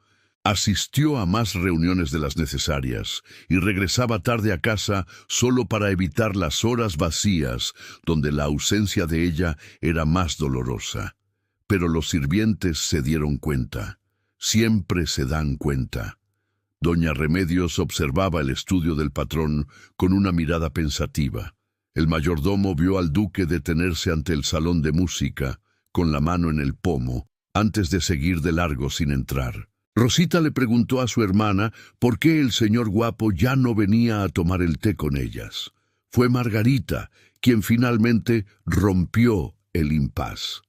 asistió a más reuniones de las necesarias y regresaba tarde a casa solo para evitar las horas vacías donde la ausencia de ella era más dolorosa. Pero los sirvientes se dieron cuenta. Siempre se dan cuenta. Doña Remedios observaba el estudio del patrón con una mirada pensativa. El mayordomo vio al duque detenerse ante el salón de música, con la mano en el pomo, antes de seguir de largo sin entrar. Rosita le preguntó a su hermana por qué el señor guapo ya no venía a tomar el té con ellas. Fue Margarita quien finalmente rompió el impas.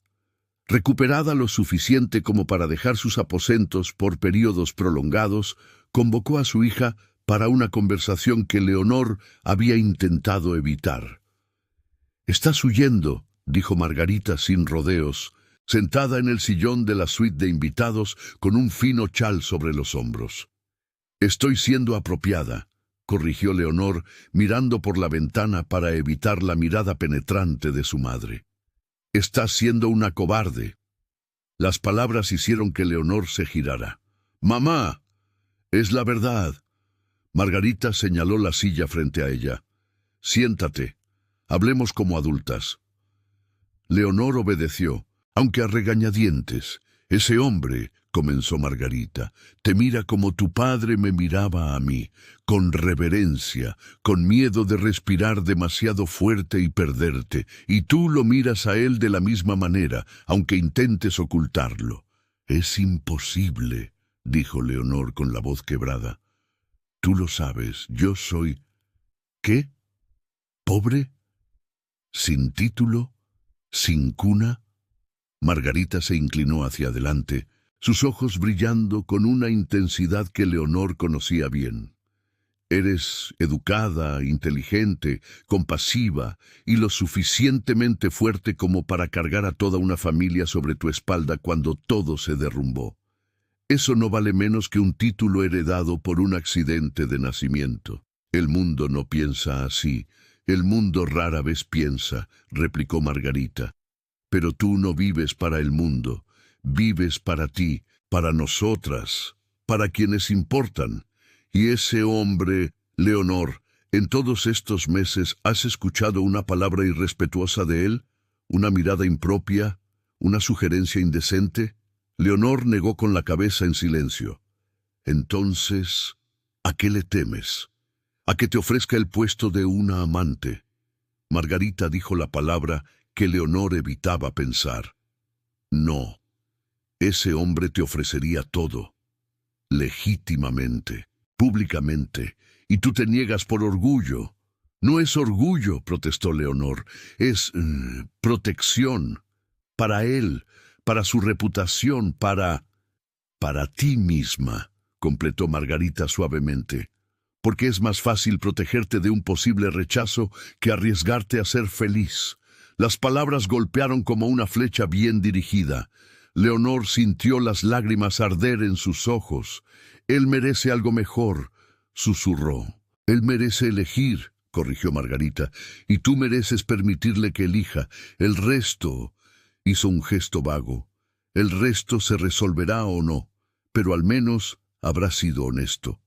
Recuperada lo suficiente como para dejar sus aposentos por períodos prolongados, convocó a su hija para una conversación que Leonor había intentado evitar. «Estás huyendo», dijo Margarita sin rodeos, sentada en el sillón de la suite de invitados con un fino chal sobre los hombros. «Estoy siendo apropiada», corrigió Leonor, mirando por la ventana para evitar la mirada penetrante de su madre. «Estás siendo una cobarde». Las palabras hicieron que Leonor se girara. «Mamá, es la verdad». Margarita señaló la silla frente a ella. «Siéntate. Hablemos como adultas». Leonor obedeció, aunque a regañadientes. «Ese hombre», comenzó Margarita, «te mira como tu padre me miraba a mí, con reverencia, con miedo de respirar demasiado fuerte y perderte, y tú lo miras a él de la misma manera, aunque intentes ocultarlo». «Es imposible», dijo Leonor con la voz quebrada. «Tú lo sabes, yo soy...» «¿Qué? ¿Pobre? ¿Sin título? ¿Sin cuna?» Margarita se inclinó hacia adelante, sus ojos brillando con una intensidad que Leonor conocía bien. «Eres educada, inteligente, compasiva y lo suficientemente fuerte como para cargar a toda una familia sobre tu espalda cuando todo se derrumbó. Eso no vale menos que un título heredado por un accidente de nacimiento». «El mundo no piensa así. El mundo rara vez piensa», replicó Margarita. «Pero tú no vives para el mundo. Vives para ti, para nosotras, para quienes importan. Y ese hombre, Leonor, en todos estos meses, ¿has escuchado una palabra irrespetuosa de él? ¿Una mirada impropia? ¿Una sugerencia indecente?» Leonor negó con la cabeza en silencio. «Entonces, ¿a qué le temes? ¿A que te ofrezca el puesto de una amante?» Margarita dijo la palabra que Leonor evitaba pensar. «No. Ese hombre te ofrecería todo, legítimamente, públicamente, y tú te niegas por orgullo». «No es orgullo», protestó Leonor, «es protección. Para él, para su reputación, para ti misma», completó Margarita suavemente. porque es más fácil protegerte de un posible rechazo que arriesgarte a ser feliz. Las palabras golpearon como una flecha bien dirigida. Leonor sintió las lágrimas arder en sus ojos. Él merece algo mejor, susurró. Él merece elegir, corrigió Margarita, y tú mereces permitirle que elija. El resto, hizo un gesto vago. El resto se resolverá o no, pero al menos habrá sido honesto.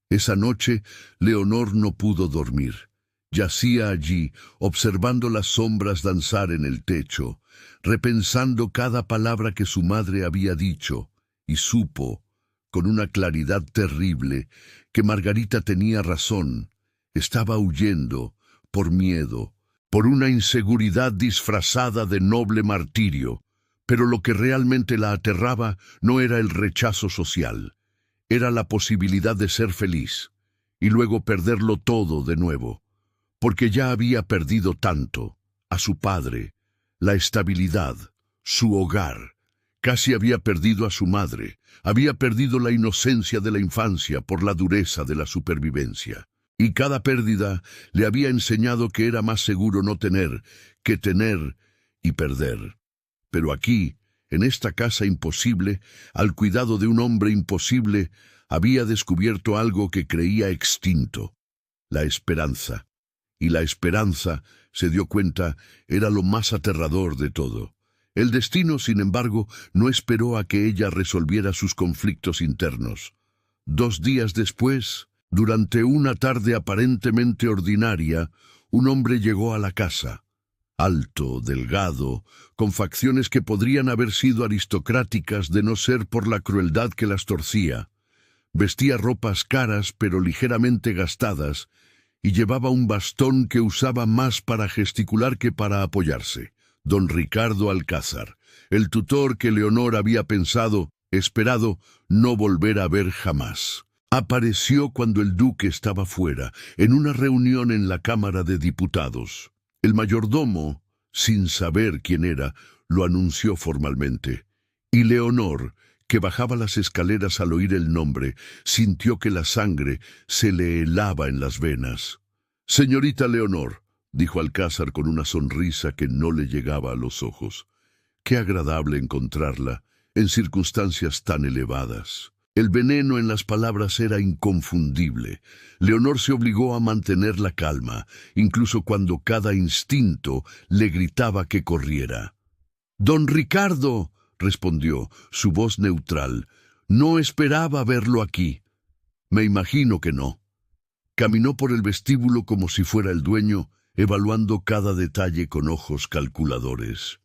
Esa noche, Leonor no pudo dormir. Yacía allí, observando las sombras danzar en el techo, repensando cada palabra que su madre había dicho, y supo, con una claridad terrible, que Margarita tenía razón. Estaba huyendo, por miedo, por una inseguridad disfrazada de noble martirio, pero lo que realmente la aterraba no era el rechazo social, era la posibilidad de ser feliz, y luego perderlo todo de nuevo. Porque ya había perdido tanto, a su padre, la estabilidad, su hogar. Casi había perdido a su madre, había perdido la inocencia de la infancia por la dureza de la supervivencia. Y cada pérdida le había enseñado que era más seguro no tener que tener y perder. Pero aquí, en esta casa imposible, al cuidado de un hombre imposible, había descubierto algo que creía extinto, la esperanza. Y la esperanza, se dio cuenta, era lo más aterrador de todo. El destino, sin embargo, no esperó a que ella resolviera sus conflictos internos. 2 días después, durante una tarde aparentemente ordinaria, un hombre llegó a la casa. Alto, delgado, con facciones que podrían haber sido aristocráticas de no ser por la crueldad que las torcía. Vestía ropas caras pero ligeramente gastadas, y llevaba un bastón que usaba más para gesticular que para apoyarse. Don Ricardo Alcázar, el tutor que Leonor había esperado, no volver a ver jamás. Apareció cuando el duque estaba fuera, en una reunión en la Cámara de Diputados. El mayordomo, sin saber quién era, lo anunció formalmente. Y Leonor, que bajaba las escaleras al oír el nombre, sintió que la sangre se le helaba en las venas. «Señorita Leonor», dijo Alcázar con una sonrisa que no le llegaba a los ojos. «Qué agradable encontrarla en circunstancias tan elevadas». El veneno en las palabras era inconfundible. Leonor se obligó a mantener la calma, incluso cuando cada instinto le gritaba que corriera. «Don Ricardo», respondió, su voz neutral, «no esperaba verlo aquí». «Me imagino que no». Caminó por el vestíbulo como si fuera el dueño, evaluando cada detalle con ojos calculadores.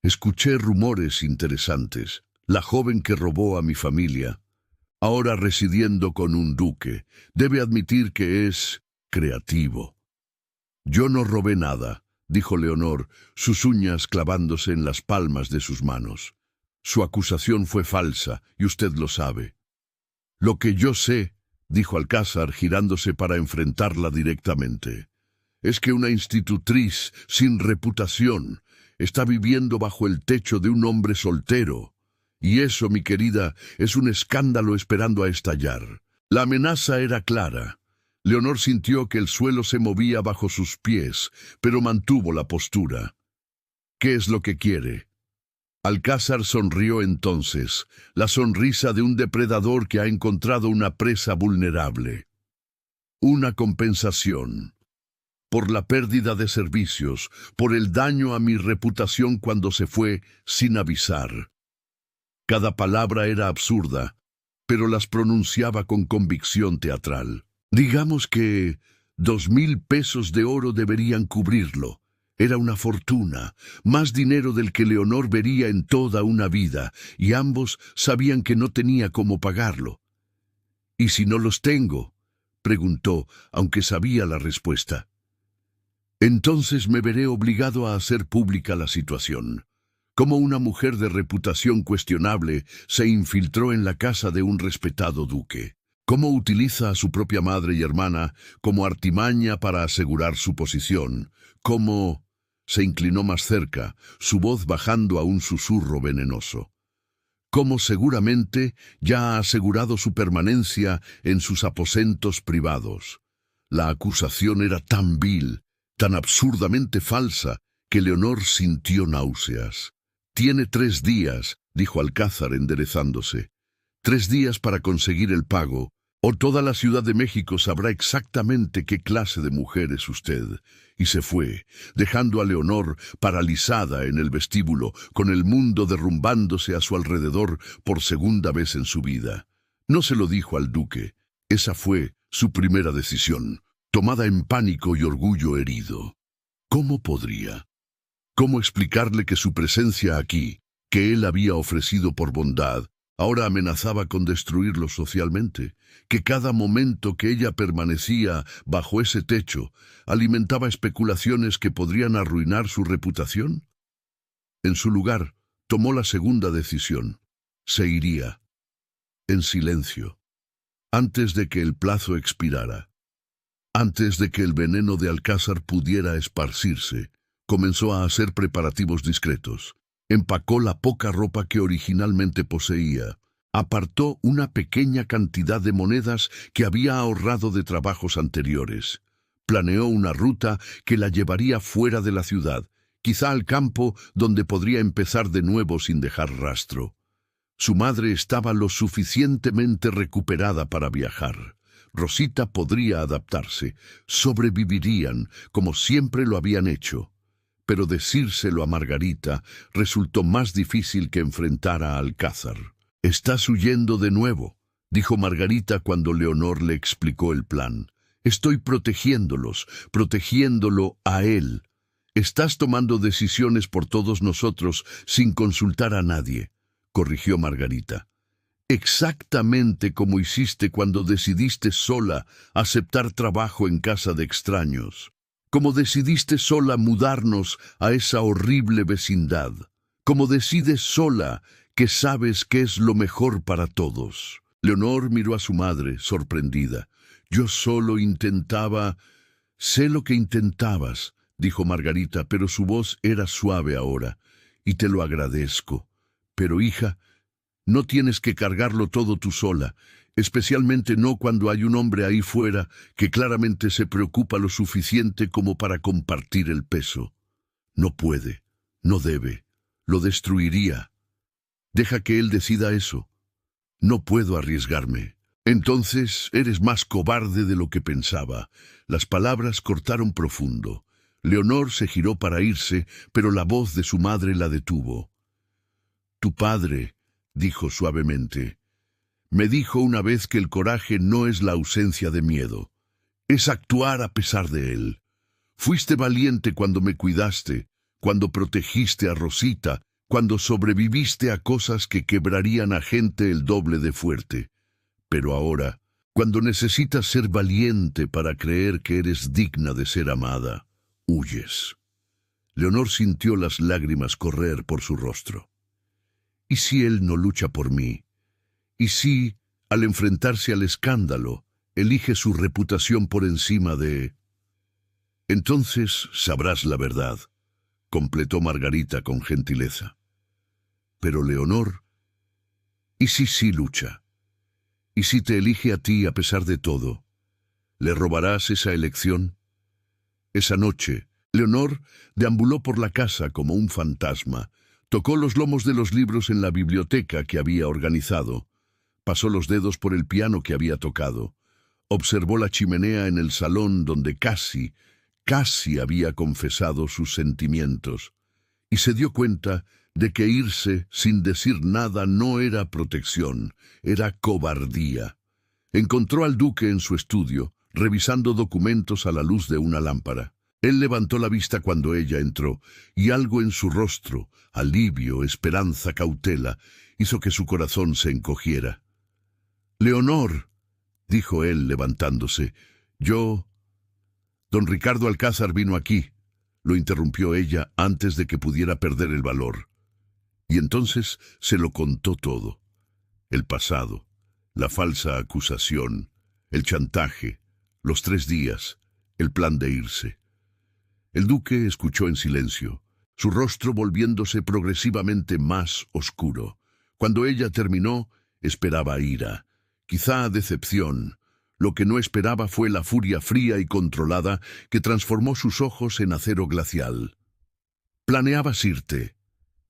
«Escuché rumores interesantes. La joven que robó a mi familia, ahora residiendo con un duque, debe admitir que es creativo». «Yo no robé nada», dijo Leonor, sus uñas clavándose en las palmas de sus manos. «Su acusación fue falsa, y usted lo sabe». «Lo que yo sé», dijo Alcázar, girándose para enfrentarla directamente, «es que una institutriz sin reputación está viviendo bajo el techo de un hombre soltero. Y eso, mi querida, es un escándalo esperando a estallar». La amenaza era clara. Leonor sintió que el suelo se movía bajo sus pies, pero mantuvo la postura. «¿Qué es lo que quiere?». Alcázar sonrió entonces, la sonrisa de un depredador que ha encontrado una presa vulnerable. «Una compensación. Por la pérdida de servicios, por el daño a mi reputación cuando se fue sin avisar». Cada palabra era absurda, pero las pronunciaba con convicción teatral. «Digamos que 2,000 pesos de oro deberían cubrirlo». Era una fortuna, más dinero del que Leonor vería en toda una vida, y ambos sabían que no tenía cómo pagarlo. «¿Y si no los tengo?», preguntó, aunque sabía la respuesta. «Entonces me veré obligado a hacer pública la situación. Cómo una mujer de reputación cuestionable se infiltró en la casa de un respetado duque. Cómo utiliza a su propia madre y hermana como artimaña para asegurar su posición. Cómo…». Se inclinó más cerca, su voz bajando a un susurro venenoso. como seguramente ya ha asegurado su permanencia en sus aposentos privados. La acusación era tan vil, tan absurdamente falsa, que Leonor sintió náuseas. «Tiene 3 días», dijo Alcázar enderezándose. «3 días para conseguir el pago, o toda la Ciudad de México sabrá exactamente qué clase de mujer es usted». Y se fue, dejando a Leonor paralizada en el vestíbulo, con el mundo derrumbándose a su alrededor por segunda vez en su vida. No se lo dijo al duque. Esa fue su primera decisión, tomada en pánico y orgullo herido. ¿Cómo podría? ¿Cómo explicarle que su presencia aquí, que él había ofrecido por bondad, ahora amenazaba con destruirlo socialmente? Que cada momento que ella permanecía bajo ese techo alimentaba especulaciones que podrían arruinar su reputación. En su lugar, tomó la segunda decisión. Se iría, en silencio, antes de que el plazo expirara. Antes de que el veneno de Alcázar pudiera esparcirse, comenzó a hacer preparativos discretos. Empacó la poca ropa que originalmente poseía. Apartó una pequeña cantidad de monedas que había ahorrado de trabajos anteriores. Planeó una ruta que la llevaría fuera de la ciudad, quizá al campo donde podría empezar de nuevo sin dejar rastro. Su madre estaba lo suficientemente recuperada para viajar. Rosita podría adaptarse, sobrevivirían como siempre lo habían hecho. Pero decírselo a Margarita resultó más difícil que enfrentar a Alcázar. «Estás huyendo de nuevo», dijo Margarita cuando Leonor le explicó el plan. «Estoy protegiéndolo a él. Estás tomando decisiones por todos nosotros sin consultar a nadie», corrigió Margarita. «Exactamente como hiciste cuando decidiste sola aceptar trabajo en casa de extraños. Como decidiste sola mudarnos a esa horrible vecindad. Como decides sola que sabes que es lo mejor para todos». Leonor miró a su madre, sorprendida. «Yo solo intentaba...» «Sé lo que intentabas», dijo Margarita, pero su voz era suave ahora. «Y te lo agradezco. Pero, hija, no tienes que cargarlo todo tú sola, especialmente no cuando hay un hombre ahí fuera que claramente se preocupa lo suficiente como para compartir el peso. No puede, no debe, lo destruiría. Deja que él decida eso. No puedo arriesgarme». «Entonces eres más cobarde de lo que pensaba». Las palabras cortaron profundo. Leonor se giró para irse, pero la voz de su madre la detuvo. «Tu padre», dijo suavemente, «me dijo una vez que el coraje no es la ausencia de miedo, es actuar a pesar de él. Fuiste valiente cuando me cuidaste, cuando protegiste a Rosita, cuando sobreviviste a cosas que quebrarían a gente el doble de fuerte. Pero ahora, cuando necesitas ser valiente para creer que eres digna de ser amada, huyes». Leonor sintió las lágrimas correr por su rostro. ¿Y si él no lucha por mí? ¿Y si, al enfrentarse al escándalo, elige su reputación por encima de...? «Entonces sabrás la verdad», completó Margarita con gentileza. «Pero Leonor, ¿y si sí lucha? ¿Y si te elige a ti a pesar de todo? ¿Le robarás esa elección?» Esa noche, Leonor deambuló por la casa como un fantasma. Tocó los lomos de los libros en la biblioteca que había organizado. Pasó los dedos por el piano que había tocado. Observó la chimenea en el salón donde casi había confesado sus sentimientos. Y se dio cuenta de que irse sin decir nada no era protección, era cobardía. Encontró al duque en su estudio, revisando documentos a la luz de una lámpara. Él levantó la vista cuando ella entró, y algo en su rostro, alivio, esperanza, cautela, hizo que su corazón se encogiera. «Leonor», dijo él levantándose, «yo...» «Don Ricardo Alcázar vino aquí», lo interrumpió ella antes de que pudiera perder el valor. Y entonces se lo contó todo. El pasado, la falsa acusación, el chantaje, los 3 días, el plan de irse. El duque escuchó en silencio, su rostro volviéndose progresivamente más oscuro. Cuando ella terminó, esperaba ira, quizá decepción. Lo que no esperaba fue la furia fría y controlada que transformó sus ojos en acero glacial. «Planeabas irte»,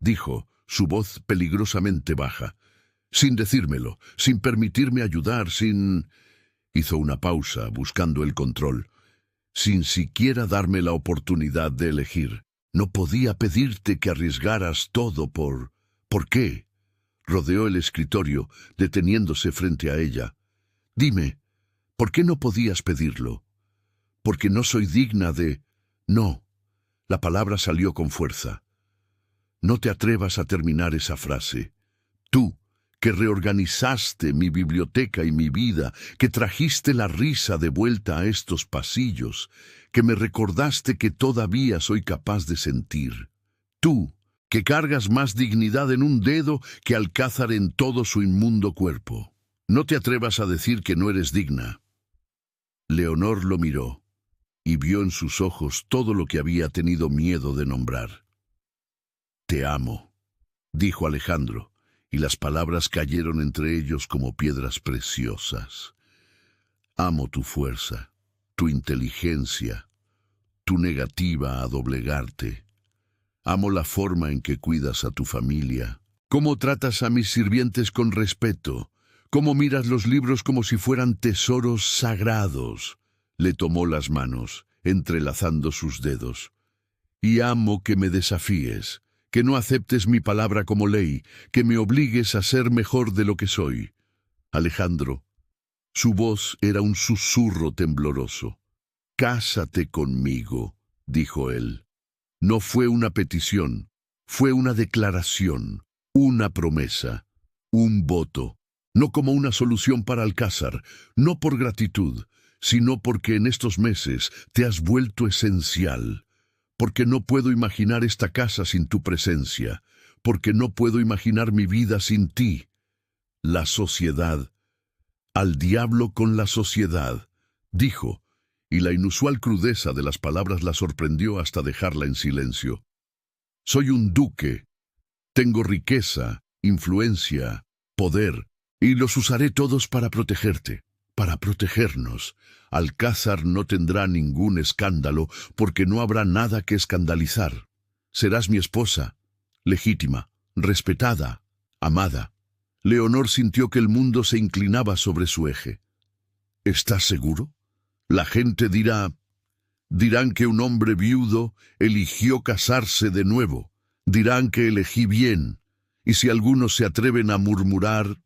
dijo, su voz peligrosamente baja. «Sin decírmelo, sin permitirme ayudar, sin...» Hizo una pausa, buscando el control. «Sin siquiera darme la oportunidad de elegir. No podía pedirte que arriesgaras todo por... ¿Por qué?». Rodeó el escritorio, deteniéndose frente a ella. «Dime, ¿por qué no podías pedirlo? Porque no soy digna de...». «No». La palabra salió con fuerza. «No te atrevas a terminar esa frase. Tú, que reorganizaste mi biblioteca y mi vida, que trajiste la risa de vuelta a estos pasillos, que me recordaste que todavía soy capaz de sentir. Tú, que cargas más dignidad en un dedo que Alcázar en todo su inmundo cuerpo. No te atrevas a decir que no eres digna». Leonor lo miró y vio en sus ojos todo lo que había tenido miedo de nombrar. «Te amo», dijo Alejandro, y las palabras cayeron entre ellos como piedras preciosas. «Amo tu fuerza, tu inteligencia, tu negativa a doblegarte. Amo la forma en que cuidas a tu familia, cómo tratas a mis sirvientes con respeto, cómo miras los libros como si fueran tesoros sagrados». Le tomó las manos, entrelazando sus dedos. «Y amo que me desafíes, que no aceptes mi palabra como ley, que me obligues a ser mejor de lo que soy». «Alejandro». Su voz era un susurro tembloroso. «Cásate conmigo», dijo él. No fue una petición, fue una declaración, una promesa, un voto. No como una solución para Alcázar, no por gratitud, sino porque en estos meses te has vuelto esencial, porque no puedo imaginar esta casa sin tu presencia, porque no puedo imaginar mi vida sin ti. La sociedad. «Al diablo con la sociedad», dijo, y la inusual crudeza de las palabras la sorprendió hasta dejarla en silencio. «Soy un duque. Tengo riqueza, influencia, poder, y los usaré todos para protegerte, para protegernos. Alcázar no tendrá ningún escándalo porque no habrá nada que escandalizar. Serás mi esposa, legítima, respetada, amada». Leonor sintió que el mundo se inclinaba sobre su eje. «¿Estás seguro? La gente dirán que un hombre viudo eligió casarse de nuevo. Dirán que elegí bien. Y si algunos se atreven a murmurar...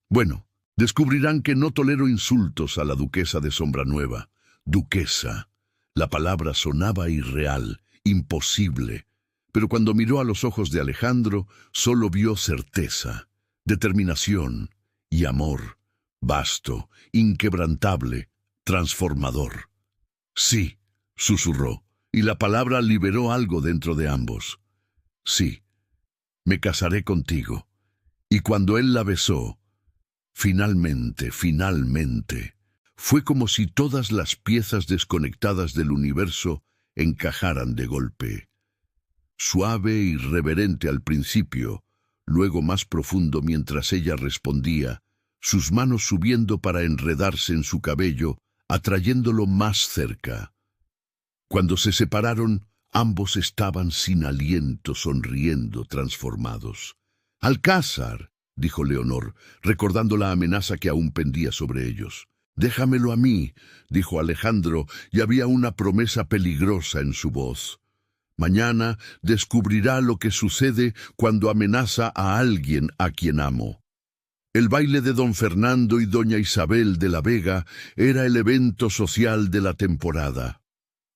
Bueno, descubrirán que no tolero insultos a la duquesa de Sombranueva. Duquesa. La palabra sonaba irreal, imposible. Pero cuando miró a los ojos de Alejandro, solo vio certeza, determinación y amor, vasto, inquebrantable, transformador. «Sí», susurró, y la palabra liberó algo dentro de ambos. «Sí, me casaré contigo». Y cuando él la besó, finalmente, fue como si todas las piezas desconectadas del universo encajaran de golpe. Suave y reverente al principio, luego más profundo mientras ella respondía, sus manos subiendo para enredarse en su cabello, atrayéndolo más cerca. Cuando se separaron, ambos estaban sin aliento, sonriendo, transformados. «Alcázar», dijo Leonor, recordando la amenaza que aún pendía sobre ellos. «Déjamelo a mí», dijo Alejandro, y había una promesa peligrosa en su voz. «Mañana descubrirá lo que sucede cuando amenaza a alguien a quien amo». El baile de don Fernando y doña Isabel de la Vega era el evento social de la temporada.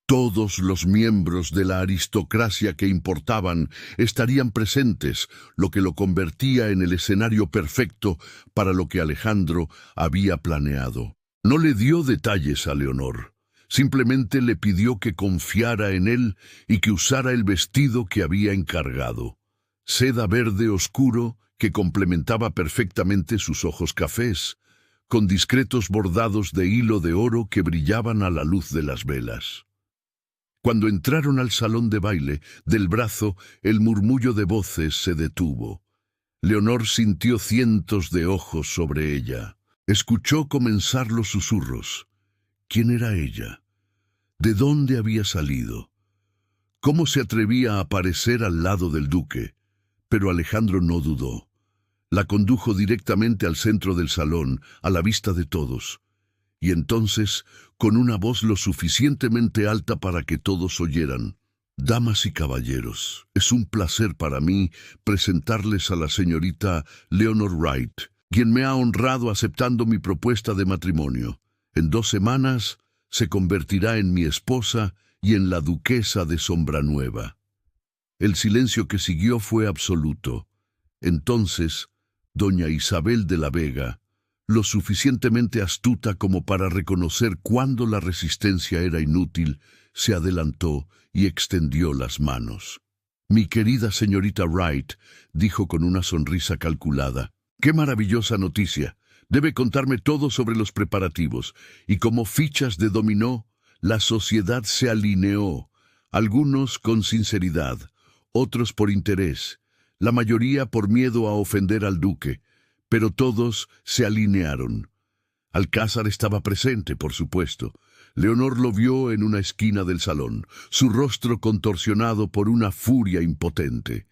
Todos los miembros de la aristocracia que importaban estarían presentes, lo que lo convertía en el escenario perfecto para lo que Alejandro había planeado. No le dio detalles a Leonor. Simplemente le pidió que confiara en él y que usara el vestido que había encargado. Seda verde oscuro que complementaba perfectamente sus ojos cafés, con discretos bordados de hilo de oro que brillaban a la luz de las velas. Cuando entraron al salón de baile, del brazo, el murmullo de voces se detuvo. Leonor sintió cientos de ojos sobre ella. Escuchó comenzar los susurros. ¿Quién era ella? ¿De dónde había salido? ¿Cómo se atrevía a aparecer al lado del duque? Pero Alejandro no dudó. La condujo directamente al centro del salón, a la vista de todos. Y entonces, con una voz lo suficientemente alta para que todos oyeran: «Damas y caballeros, es un placer para mí presentarles a la señorita Leonor Wright, quien me ha honrado aceptando mi propuesta de matrimonio. En 2 semanas se convertirá en mi esposa y en la duquesa de Sombranueva». El silencio que siguió fue absoluto. Entonces, doña Isabel de la Vega, lo suficientemente astuta como para reconocer cuándo la resistencia era inútil, se adelantó y extendió las manos. «Mi querida señorita Wright», dijo con una sonrisa calculada, «qué maravillosa noticia. Debe contarme todo sobre los preparativos». Y como fichas de dominó, la sociedad se alineó, algunos con sinceridad, otros por interés, la mayoría por miedo a ofender al duque, pero todos se alinearon. Alcázar estaba presente, por supuesto. Leonor lo vio en una esquina del salón, su rostro contorsionado por una furia impotente.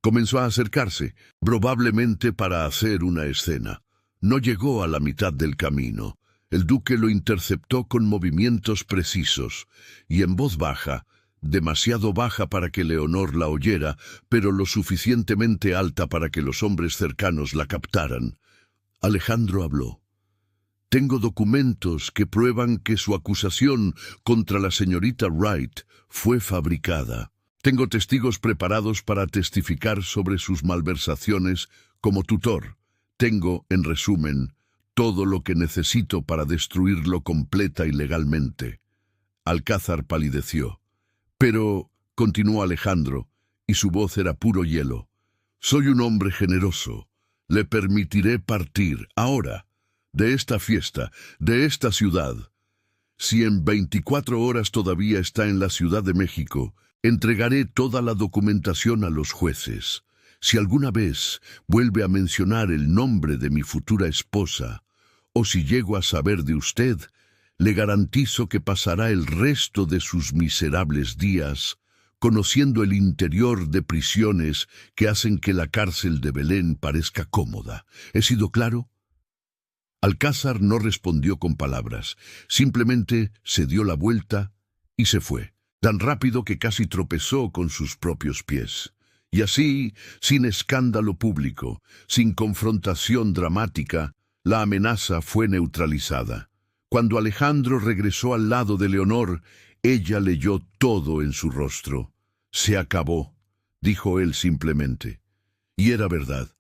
Comenzó a acercarse, probablemente para hacer una escena. No llegó a la mitad del camino. El duque lo interceptó con movimientos precisos, y en voz baja, demasiado baja para que Leonor la oyera, pero lo suficientemente alta para que los hombres cercanos la captaran. Alejandro habló. «Tengo documentos que prueban que su acusación contra la señorita Wright fue fabricada. Tengo testigos preparados para testificar sobre sus malversaciones como tutor. Tengo, en resumen, todo lo que necesito para destruirlo completa y legalmente». Alcázar palideció. «Pero», continuó Alejandro, y su voz era puro hielo, «soy un hombre generoso. Le permitiré partir, ahora, de esta fiesta, de esta ciudad. Si en 24 horas todavía está en la Ciudad de México, entregaré toda la documentación a los jueces. Si alguna vez vuelve a mencionar el nombre de mi futura esposa, o si llego a saber de usted, le garantizo que pasará el resto de sus miserables días conociendo el interior de prisiones que hacen que la cárcel de Belén parezca cómoda. ¿He sido claro?». Alcázar no respondió con palabras, simplemente se dio la vuelta y se fue, tan rápido que casi tropezó con sus propios pies. Y así, sin escándalo público, sin confrontación dramática, la amenaza fue neutralizada. Cuando Alejandro regresó al lado de Leonor, ella leyó todo en su rostro. «Se acabó», dijo él simplemente. Y era verdad.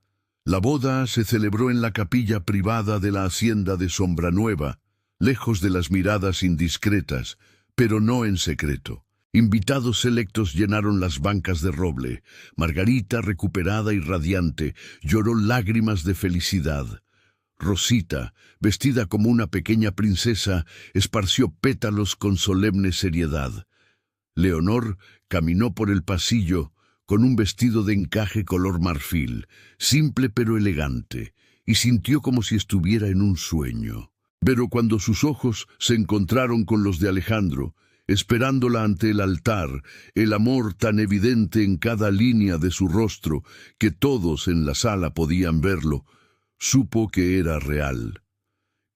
La boda se celebró en la capilla privada de la hacienda de Sombranueva, lejos de las miradas indiscretas, pero no en secreto. Invitados selectos llenaron las bancas de roble. Margarita, recuperada y radiante, lloró lágrimas de felicidad. Rosita, vestida como una pequeña princesa, esparció pétalos con solemne seriedad. Leonor caminó por el pasillo con un vestido de encaje color marfil, simple pero elegante, y sintió como si estuviera en un sueño. Pero cuando sus ojos se encontraron con los de Alejandro, esperándola ante el altar, el amor tan evidente en cada línea de su rostro que todos en la sala podían verlo, supo que era real.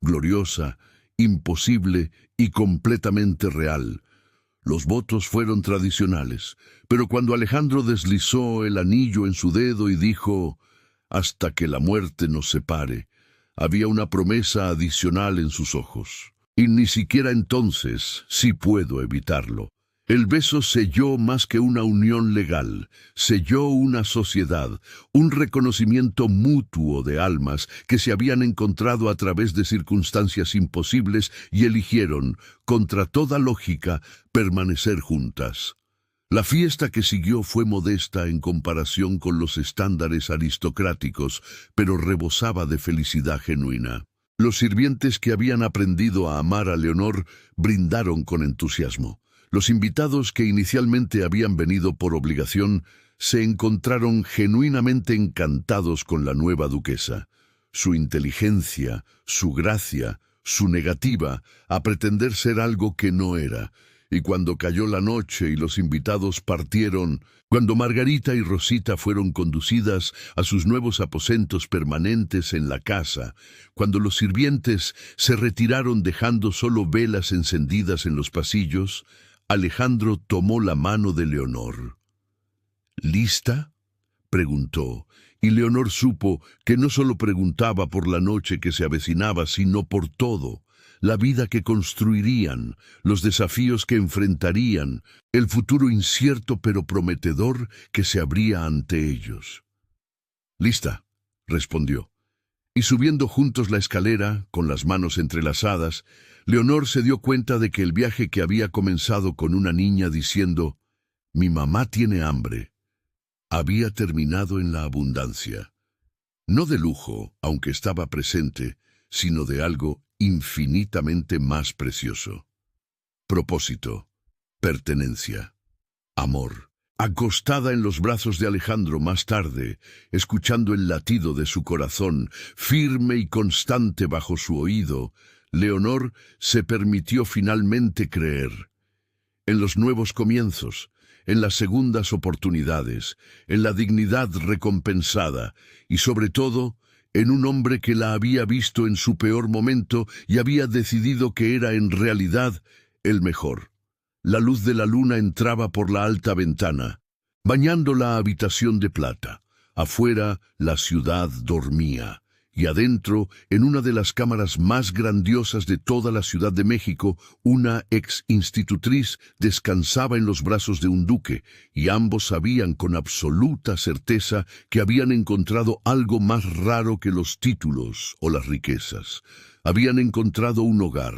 Gloriosa, imposible y completamente real. Los votos fueron tradicionales, pero cuando Alejandro deslizó el anillo en su dedo y dijo «hasta que la muerte nos separe», había una promesa adicional en sus ojos. Y ni siquiera entonces, si puedo evitarlo. El beso selló más que una unión legal, selló una sociedad, un reconocimiento mutuo de almas que se habían encontrado a través de circunstancias imposibles y eligieron, contra toda lógica, permanecer juntas. La fiesta que siguió fue modesta en comparación con los estándares aristocráticos, pero rebosaba de felicidad genuina. Los sirvientes que habían aprendido a amar a Leonor brindaron con entusiasmo. Los invitados que inicialmente habían venido por obligación se encontraron genuinamente encantados con la nueva duquesa. Su inteligencia, su gracia, su negativa a pretender ser algo que no era. Y cuando cayó la noche y los invitados partieron, cuando Margarita y Rosita fueron conducidas a sus nuevos aposentos permanentes en la casa, cuando los sirvientes se retiraron dejando solo velas encendidas en los pasillos, Alejandro tomó la mano de Leonor. ¿Lista?, preguntó, y Leonor supo que no solo preguntaba por la noche que se avecinaba, sino por todo. La vida que construirían, los desafíos que enfrentarían, el futuro incierto pero prometedor que se abría ante ellos. «Lista», respondió. Y subiendo juntos la escalera, con las manos entrelazadas, Leonor se dio cuenta de que el viaje que había comenzado con una niña diciendo «Mi mamá tiene hambre», había terminado en la abundancia. No de lujo, aunque estaba presente, sino de algo infinitamente más precioso. Propósito, pertenencia, amor. Acostada en los brazos de Alejandro más tarde, escuchando el latido de su corazón, firme y constante bajo su oído, Leonor se permitió finalmente creer. En los nuevos comienzos, en las segundas oportunidades, en la dignidad recompensada y sobre todo, en un hombre que la había visto en su peor momento y había decidido que era en realidad el mejor. La luz de la luna entraba por la alta ventana, bañando la habitación de plata. Afuera, la ciudad dormía. Y adentro, en una de las cámaras más grandiosas de toda la Ciudad de México, una ex institutriz descansaba en los brazos de un duque, y ambos sabían con absoluta certeza que habían encontrado algo más raro que los títulos o las riquezas. Habían encontrado un hogar,